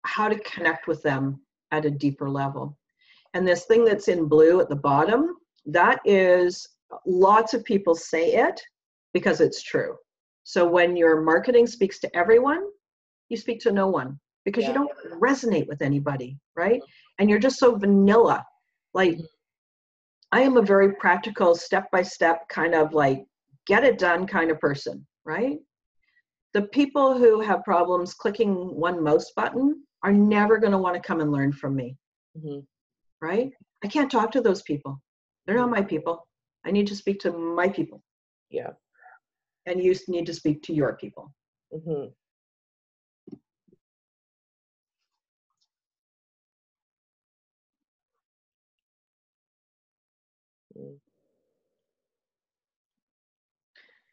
how to connect with them at a deeper level. And this thing that's in blue at the bottom, that is, lots of people say it because it's true. So when your marketing speaks to everyone, you speak to no one because you don't resonate with anybody, right? And you're just so vanilla. Like, I am a very practical, step-by-step kind of like, get it done kind of person, right? The people who have problems clicking one mouse button are never going to want to come and learn from me, right? I can't talk to those people. They're not my people. I need to speak to my people. Yeah. And you need to speak to your people.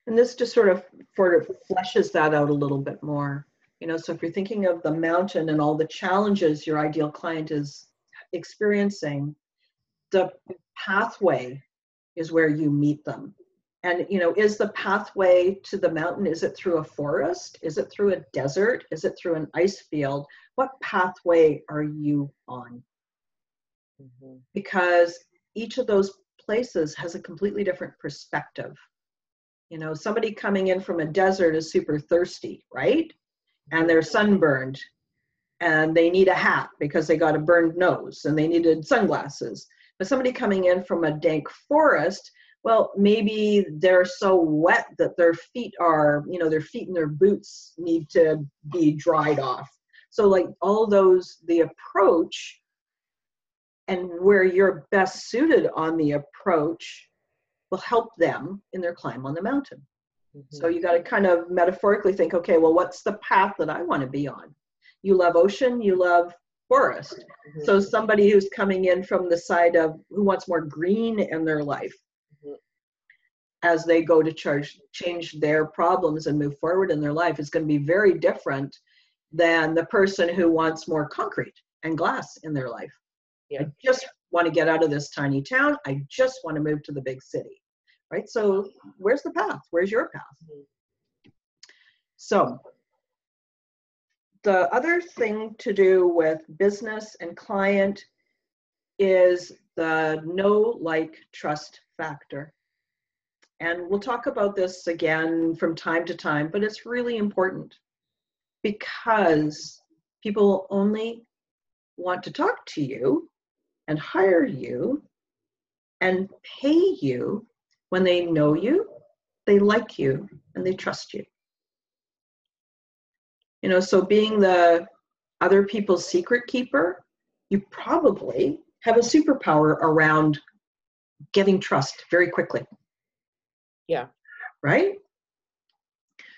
And this just sort of fleshes that out a little bit more. So if you're thinking of the mountain and all the challenges your ideal client is experiencing, the pathway is where you meet them. And, is the pathway to the mountain, is it through a forest? Is it through a desert? Is it through an ice field? What pathway are you on? Because each of those places has a completely different perspective. Somebody coming in from a desert is super thirsty, right? And they're sunburned and they need a hat because they got a burned nose and they needed sunglasses. But somebody coming in from a dank forest, well, maybe they're so wet that their feet are, their feet and their boots need to be dried off. So like all those, the approach and where you're best suited on the approach will help them in their climb on the mountain. Mm-hmm. So you got to kind of metaphorically think, okay, well, what's the path that I want to be on? You love ocean, you love forest. Mm-hmm. So somebody who's coming in from the side of who wants more green in their life, mm-hmm. as they go to change their problems and move forward in their life is going to be very different than the person who wants more concrete and glass in their life. Yeah. I just want to get out of this tiny town. I just want to move to the big city, right? So where's the path? Where's your path? Mm-hmm. So the other thing to do with business and client is the know, like, trust factor. And we'll talk about this again from time to time, but it's really important because people only want to talk to you and hire you and pay you when they know you, they like you, and they trust you. You know, so being the other people's secret keeper, you probably have a superpower around getting trust very quickly. Yeah. Right?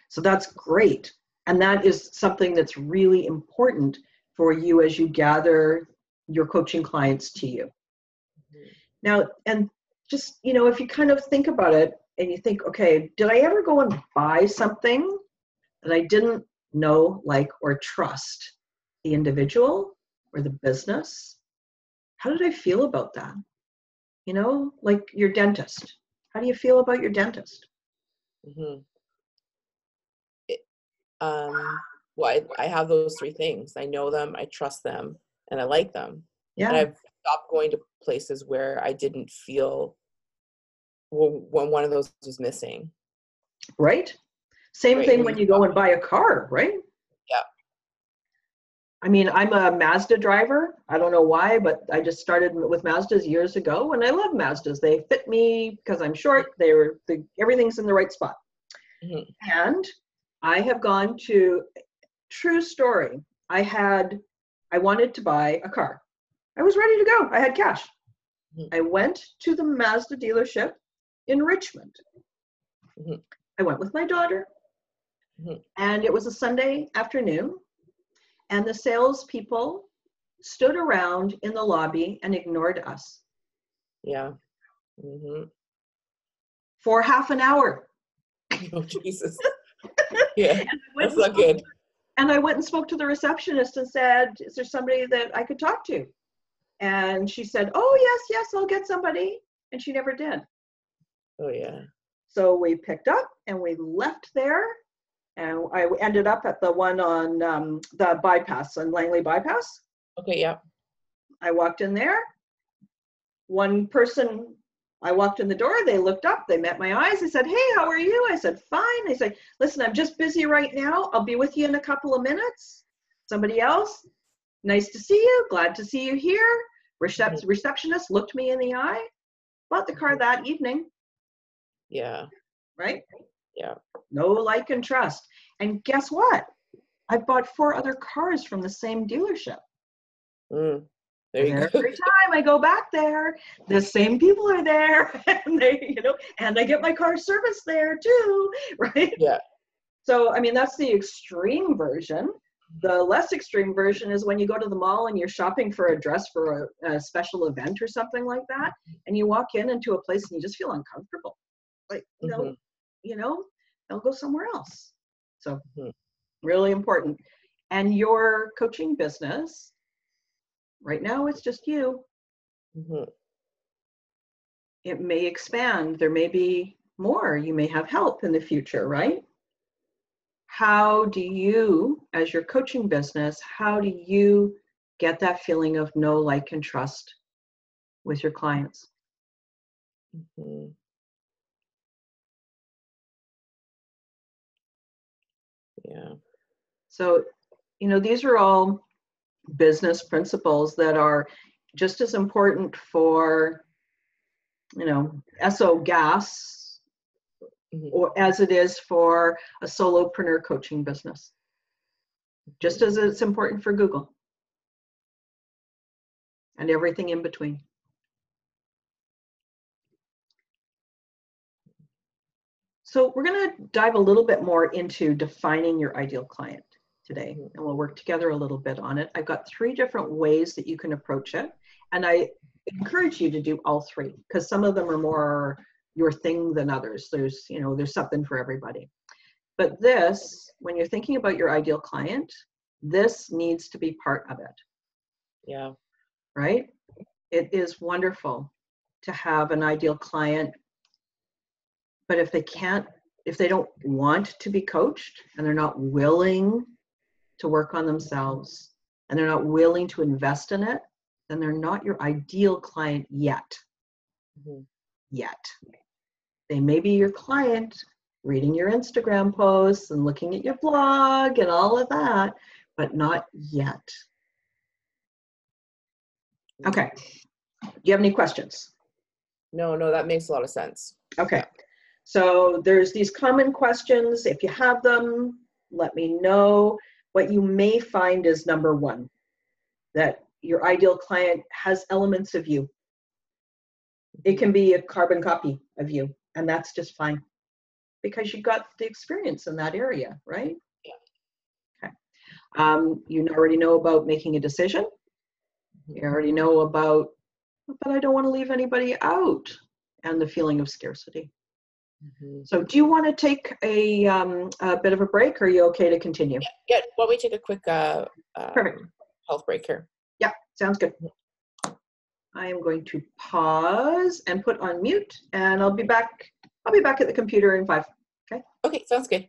So that's great. And that is something that's really important for you as you gather your coaching clients to you. Mm-hmm. Now, and just, you know, if you kind of think about it and you think, okay, did I ever go and buy something that I didn't know, like, or trust the individual or the business? How did I feel about that? You know, like your dentist. How do you feel about your dentist? Mm-hmm. Well, I have those three things. I know them, I trust them, and I like them. Yeah. And I've stopped going to places where I didn't feel when one of those was missing. Right? Same thing when you go and buy a car, right? Yeah. I mean, I'm a Mazda driver. I don't know why, but I just started with Mazdas years ago, and I love Mazdas. They fit me because I'm short. Everything's in the right spot. Mm-hmm. And I have gone to, true story, I wanted to buy a car. I was ready to go. I had cash. Mm-hmm. I went to the Mazda dealership in Richmond. Mm-hmm. I went with my daughter, mm-hmm. and it was a Sunday afternoon. And the salespeople stood around in the lobby and ignored us. Yeah. Mm-hmm. For half an hour. Oh, Jesus. Yeah, that's not good. And I went and spoke to the receptionist and said, is there somebody that I could talk to? And she said, oh, yes, I'll get somebody. And she never did. Oh, yeah. So we picked up and we left there. And I ended up at the one on the bypass, on Langley Bypass. Okay, yeah. I walked in there. One person, I walked in the door, they looked up, they met my eyes. They said, hey, how are you? I said, fine. They said, listen, I'm just busy right now. I'll be with you in a couple of minutes. Somebody else, nice to see you. Glad to see you here. Receptionist looked me in the eye. Bought the car that evening. Yeah. Right? Yeah. No, like, and trust. And guess what? I've bought 4 other cars from the same dealership. There you go. Every time I go back there, the same people are there, and and I get my car serviced there too, right? Yeah. So, I mean, that's the extreme version. The less extreme version is when you go to the mall and you're shopping for a dress for a special event or something like that, and you walk into a place and you just feel uncomfortable. Like, no, I'll go somewhere else. So, really important. And your coaching business, right now it's just you. Mm-hmm. It may expand. There may be more. You may have help in the future, right? How do you, as your coaching business, how do you get that feeling of know, like, and trust with your clients? Mm-hmm. Yeah. So, these are all business principles that are just as important for, SO Gas, or as it is for a solopreneur coaching business. Just as it's important for Google and everything in between. So we're going to dive a little bit more into defining your ideal client today, and we'll work together a little bit on it. I've got 3 different ways that you can approach it, and I encourage you to do all 3 because some of them are more your thing than others. There's, you know, there's something for everybody. But this, when you're thinking about your ideal client, this needs to be part of it. Yeah. Right? It is wonderful to have an ideal client, but if they don't want to be coached and they're not willing to work on themselves and they're not willing to invest in it, then they're not your ideal client yet. Mm-hmm. Yet. They may be your client reading your Instagram posts and looking at your blog and all of that, but not yet. Okay. Do you have any questions? No, that makes a lot of sense. Okay. Yeah. So there's these common questions. If you have them, let me know. What you may find is number 1, that your ideal client has elements of you. It can be a carbon copy of you, and that's just fine because you got the experience in that area, right? Yeah. Okay. You already know about making a decision. You already know about, but I don't want to leave anybody out, and the feeling of scarcity. Mm-hmm. So do you want to take a bit of a break, or are you okay to continue? Yeah. Why don't we take a quick Perfect. health break here? Yeah, sounds good. I am going to pause and put on mute, and I'll be back at the computer in 5. Okay? Okay, sounds good.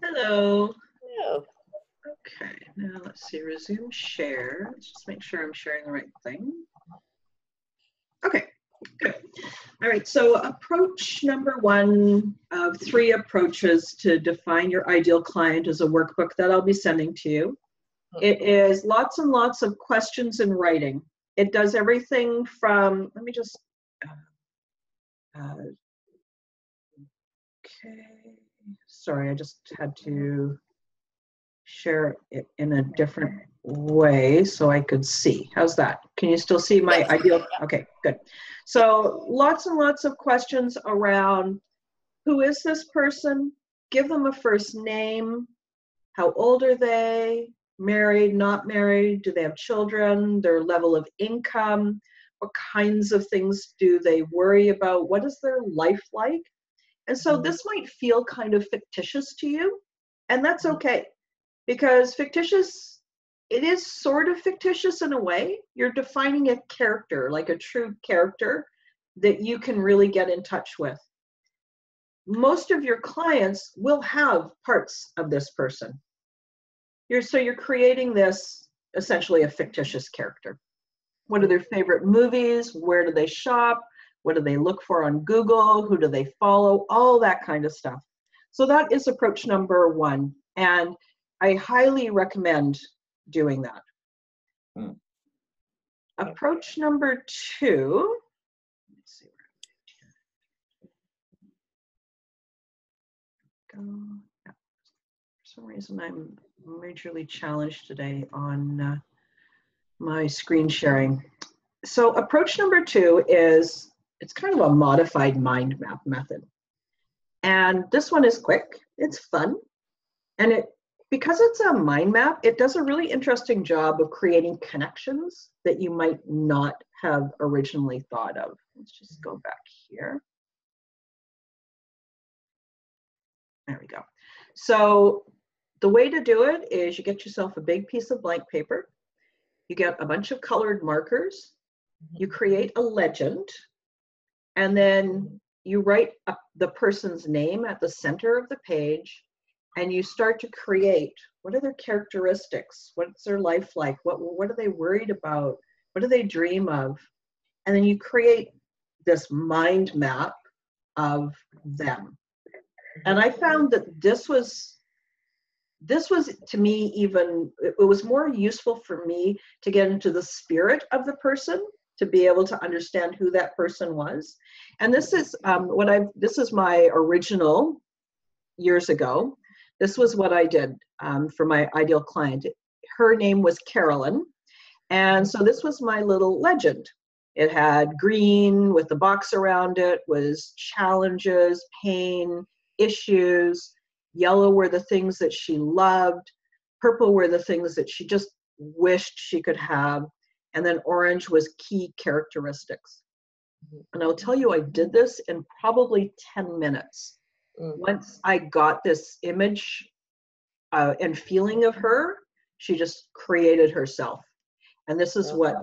Hello. Oh, Okay, now let's see, resume share. Let's just make sure I'm sharing the right thing. Okay, good. All right, so approach number 1 of 3 approaches to define your ideal client is a workbook that I'll be sending to you. It is lots and lots of questions in writing. It does everything from, let me just, okay, sorry, I just had to share it in a different way so I could see. How's that? Can you still see my ideal? Okay, good. So lots and lots of questions around who is this person? Give them a first name. How old are they? Married, not married? Do they have children? Their level of income? What kinds of things do they worry about? What is their life like? And so this might feel kind of fictitious to you, and that's okay. Because fictitious, it is sort of fictitious in a way. You're defining a character, like a true character that you can really get in touch with. Most of your clients will have parts of this person. So you're creating this, essentially a fictitious character. What are their favorite movies? Where do they shop? What do they look for on Google? Who do they follow? All that kind of stuff. So that is approach number 1. And I highly recommend doing that. Approach number 2. Let's see where go. Yeah. For some reason, I'm majorly challenged today on my screen sharing. So approach number 2 is, it's kind of a modified mind map method. And this one is quick, it's fun, and because it's a mind map, it does a really interesting job of creating connections that you might not have originally thought of. Let's just go back here. There we go. So the way to do it is you get yourself a big piece of blank paper. You get a bunch of colored markers. You create a legend. And then you write the person's name at the center of the page. And you start to create, what are their characteristics? What's their life like? What are they worried about? What do they dream of? And then you create this mind map of them. And I found that this was to me, even, it was more useful for me to get into the spirit of the person, to be able to understand who that person was. And this is this is my original years ago. This was what I did for my ideal client. Her name was Carolyn. And so this was my little legend. It had green with the box around it, was challenges, pain, issues. Yellow were the things that she loved. Purple were the things that she just wished she could have. And then orange was key characteristics. And I'll tell you, I did this in probably 10 minutes. Once I got this image and feeling of her, she just created herself. And this is what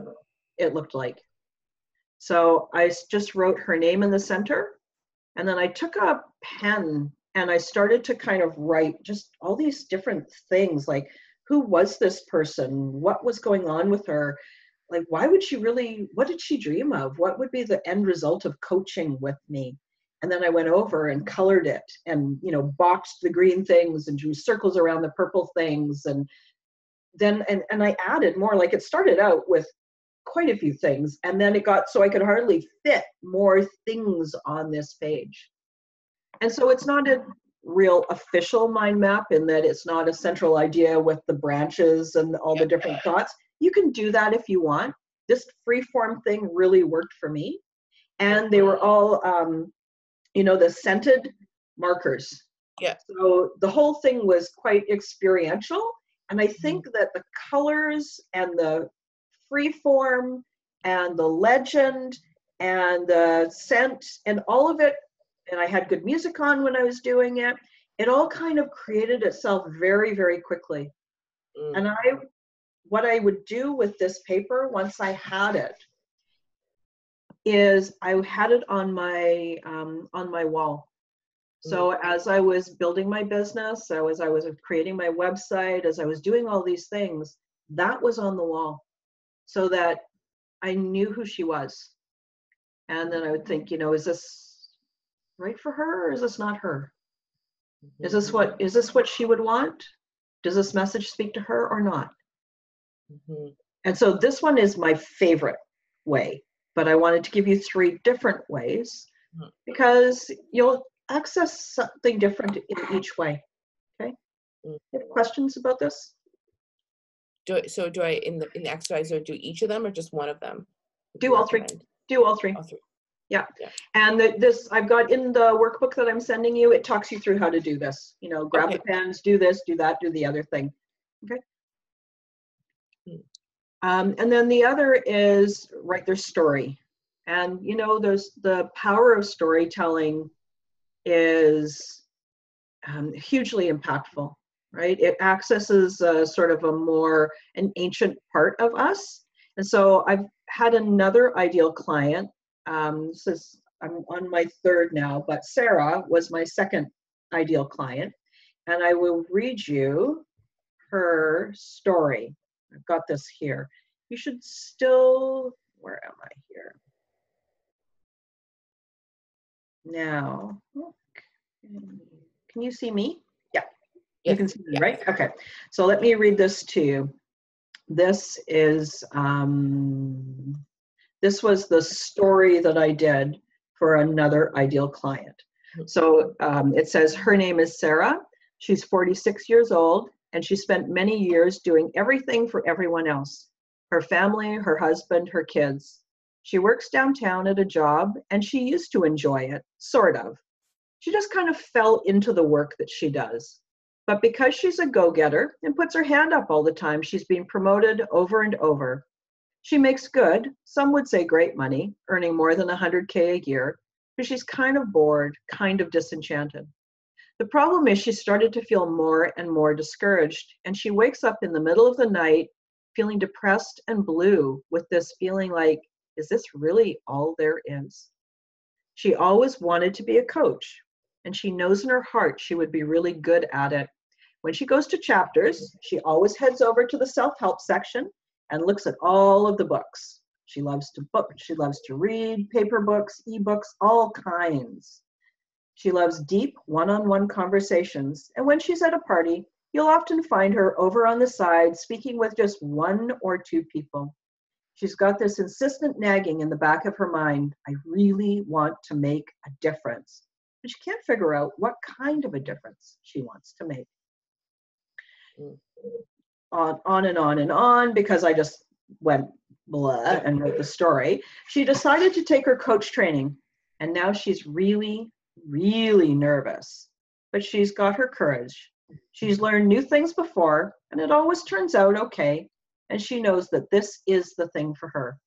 it looked like. So I just wrote her name in the center. And then I took a pen and I started to kind of write just all these different things, like, who was this person? What was going on with her? Like, why would she really, what did she dream of? What would be the end result of coaching with me? And then I went over and colored it and, boxed the green things and drew circles around the purple things. And then, and I added more, like it started out with quite a few things. And then it got so I could hardly fit more things on this page. And so it's not a real official mind map in that it's not a central idea with the branches and all the different thoughts. You can do that if you want. This freeform thing really worked for me. And they were all, the scented markers. Yeah. So the whole thing was quite experiential. And I think that the colors and the freeform and the legend and the scent and all of it, and I had good music on when I was doing it, it all kind of created itself very, very quickly. And what I would do with this paper once I had it is I had it on my wall. So as I was building my business, as I was creating my website, as I was doing all these things, that was on the wall so that I knew who she was. And then I would think, you know, is this right for her or is this not her? Is this what she would want? Does this message speak to her or not? And so this one is my favorite way, but I wanted to give you 3 different ways because you'll access something different in each way. Okay. You have questions about this? Do I in the exercise do each of them or just one of them? Do all 3. Do all 3. All 3. Yeah. And this I've got in the workbook that I'm sending you, it talks you through how to do this. You know, grab the pens, do this, do that, do the other thing. Okay. And then the other is write their story. And, you know, there's the power of storytelling is hugely impactful, right? It accesses sort of an ancient part of us. And so I've had another ideal client. I'm on my 3rd now, but Sarah was my 2nd ideal client. And I will read you her story. I've got this here. You should still, where am I here? Now, can you see me? Yeah, yes. You can see me, right? Okay, so let me read this to you. This is, this was the story that I did for another ideal client. So it says her name is Sarah. She's 46 years old, and she spent many years doing everything for everyone else. Her family, her husband, her kids. She works downtown at a job, and she used to enjoy it, sort of. She just kind of fell into the work that she does. But because she's a go-getter and puts her hand up all the time, she's being promoted over and over. She makes good, some would say great money, earning more than $100K a year, but she's kind of bored, kind of disenchanted. The problem is she started to feel more and more discouraged, and she wakes up in the middle of the night feeling depressed and blue with this feeling like, is this really all there is? She always wanted to be a coach, and she knows in her heart she would be really good at it. When she goes to chapters, she always heads over to the self-help section and looks at all of the books. She loves to read, paper books, ebooks, all kinds. She loves deep one-on-one conversations, and when she's at a party, you'll often find her over on the side speaking with just 1 or 2 people. She's got this insistent nagging in the back of her mind, I really want to make a difference. But she can't figure out what kind of a difference she wants to make. On and on and on, because I just went blah and wrote the story. She decided to take her coach training, and now she's really, really nervous. But she's got her courage. She's learned new things before, and it always turns out okay. And she knows that this is the thing for her.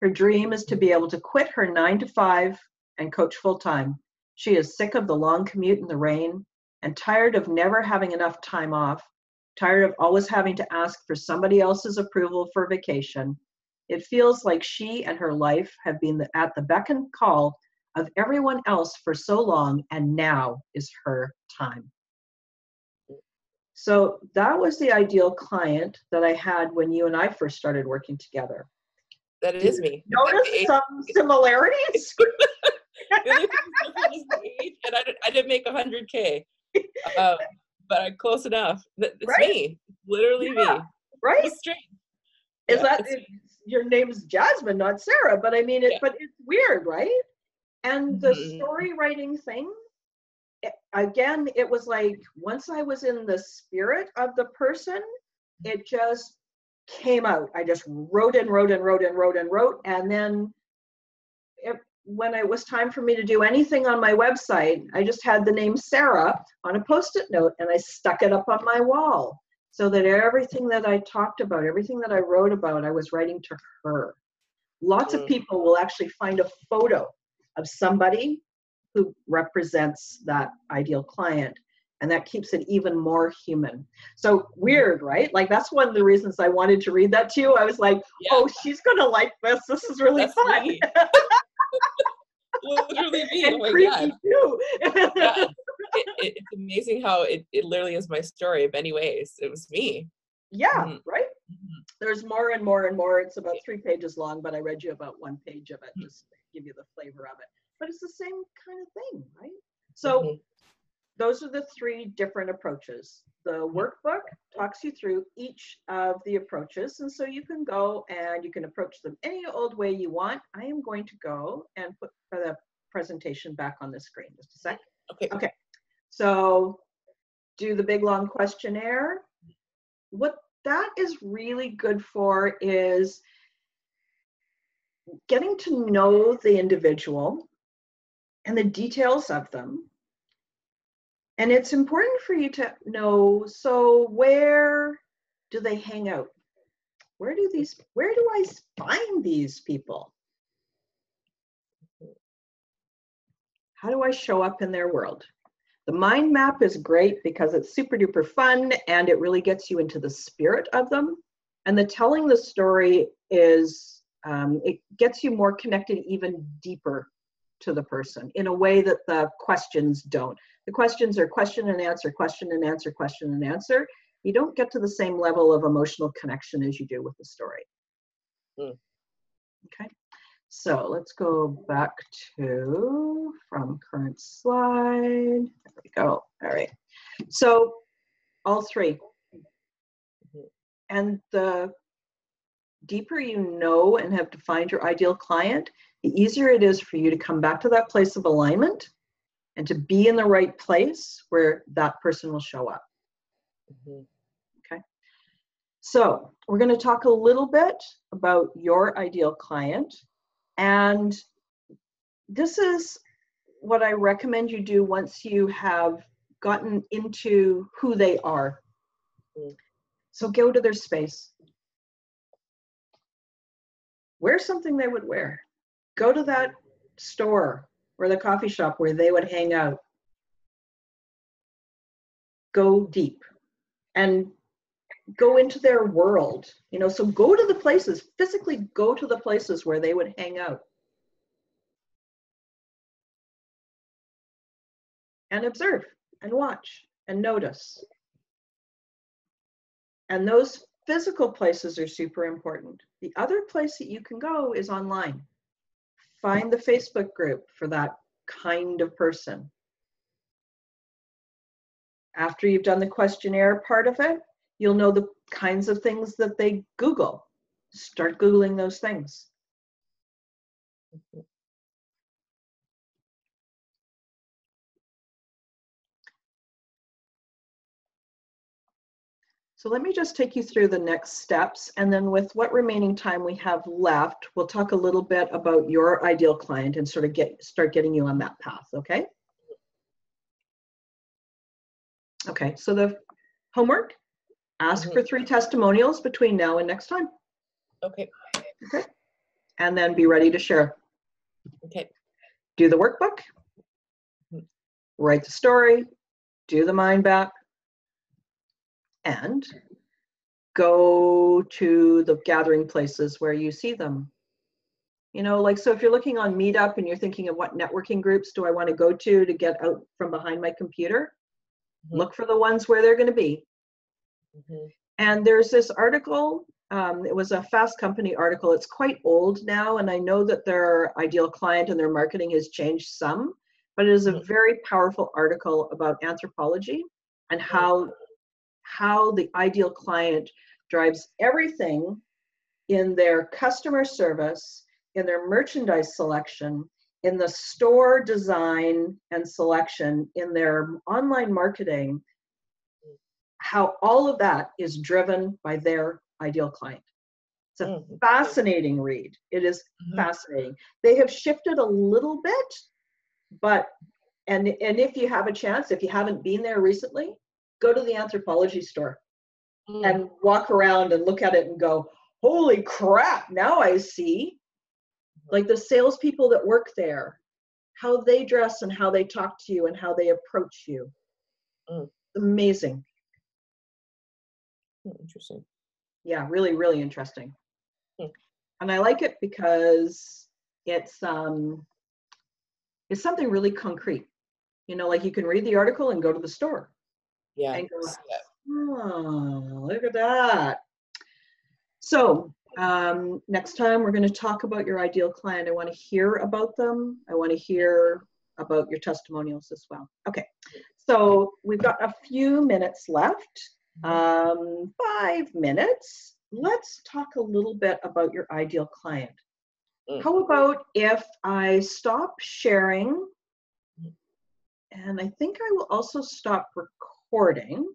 Her dream is to be able to quit her 9-to-5 and coach full-time. She is sick of the long commute in the rain and tired of never having enough time off, tired of always having to ask for somebody else's approval for vacation. It feels like she and her life have been at the beck and call of everyone else for so long, and now is her time. So that was the ideal client that I had when you and I first started working together. That is me. Notice some similarities? The only thing is the age, and I didn't make 100K, but I'm close enough. It's right? Me, literally me. Right? It's strange. Is your name is Jasmine, not Sarah? But I mean, but it's weird, right? And the story writing thing. Again, it was like once I was in the spirit of the person, it just came out. I just wrote and wrote and wrote and wrote and wrote. And then when it was time for me to do anything on my website, I just had the name Sarah on a Post-it note and I stuck it up on my wall so that everything that I talked about, everything that I wrote about, I was writing to her. Lots of people will actually find a photo of somebody who represents that ideal client, and that keeps it even more human. So weird, right? Like that's one of the reasons I wanted to read that to you. I was like, oh, she's gonna like this. This is really fun. Me. Literally me. And oh my creepy God. too. Yeah. It's amazing how it literally is my story in many ways. It was me. Yeah, Mhm. right? Mhm. There's more and more and more. It's about 3 pages long, but I read you about 1 page of it, just to give you the flavor of it. But it's the same kind of thing, right? So Mhm. those are the 3 different approaches. The workbook talks you through each of the approaches. And so you can go and you can approach them any old way you want. I am going to go and put the presentation back on the screen. Just a sec. Okay. Okay. So do the big long questionnaire. What that is really good for is getting to know the individual and the details of them. And it's important for you to know, so where do they hang out? Where do I find these people? How do I show up in their world? The mind map is great because it's super duper fun and it really gets you into the spirit of them. And the telling the story is, it gets you more connected even deeper to the person in a way that the questions don't. The questions are question and answer, question and answer, question and answer. You don't get to the same level of emotional connection as you do with the story. Mm. Okay. So let's go back to from current slide. There we go. All right. So all 3. And the deeper you know and have defined your ideal client, the easier it is for you to come back to that place of alignment and to be in the right place where that person will show up. Mhm. Okay. So we're going to talk a little bit about your ideal client. And this is what I recommend you do once you have gotten into who they are. Mm. So go to their space. Wear something they would wear. Go to that store or the coffee shop where they would hang out. Go deep and go into their world. So go to the places, physically go to the places where they would hang out. And observe and watch and notice. And those physical places are super important. The other place that you can go is online. Find the Facebook group for that kind of person. After you've done the questionnaire part of it, you'll know the kinds of things that they Google. Start Googling those things. So let me just take you through the next steps, and then with what remaining time we have left, we'll talk a little bit about your ideal client and sort of start getting you on that path, okay? Okay, so the homework, ask for 3 testimonials between now and next time. Okay. Okay. And then be ready to share. Okay. Do the workbook, write the story, do the mind map, and go to the gathering places where you see them. So if you're looking on Meetup and you're thinking of what networking groups do I want to go to get out from behind my computer, look for the ones where they're going to be. And there's this article, it was a Fast Company article. It's quite old now, and I know that their ideal client and their marketing has changed some, but it is a very powerful article about anthropology and how the ideal client drives everything in their customer service, in their merchandise selection, in the store design and selection, in their online marketing, how all of that is driven by their ideal client. It's a fascinating read. It is fascinating. They have shifted a little bit, but, and if you have a chance, if you haven't been there recently, go to the anthropology store and walk around and look at it and go, holy crap, now I see. Like the salespeople that work there, how they dress and how they talk to you and how they approach you. Amazing. Interesting. Yeah, really, really interesting. And I like it because it's something really concrete. You know, like you can read the article and go to the store Yeah. and go, oh, look at that. So next time we're going to talk about your ideal client. I want to hear about them. I want to hear about your testimonials as well. Okay, so we've got a few minutes left, 5 minutes. Let's talk a little bit about your ideal client. How about if I stop sharing, and I think I will also stop recording.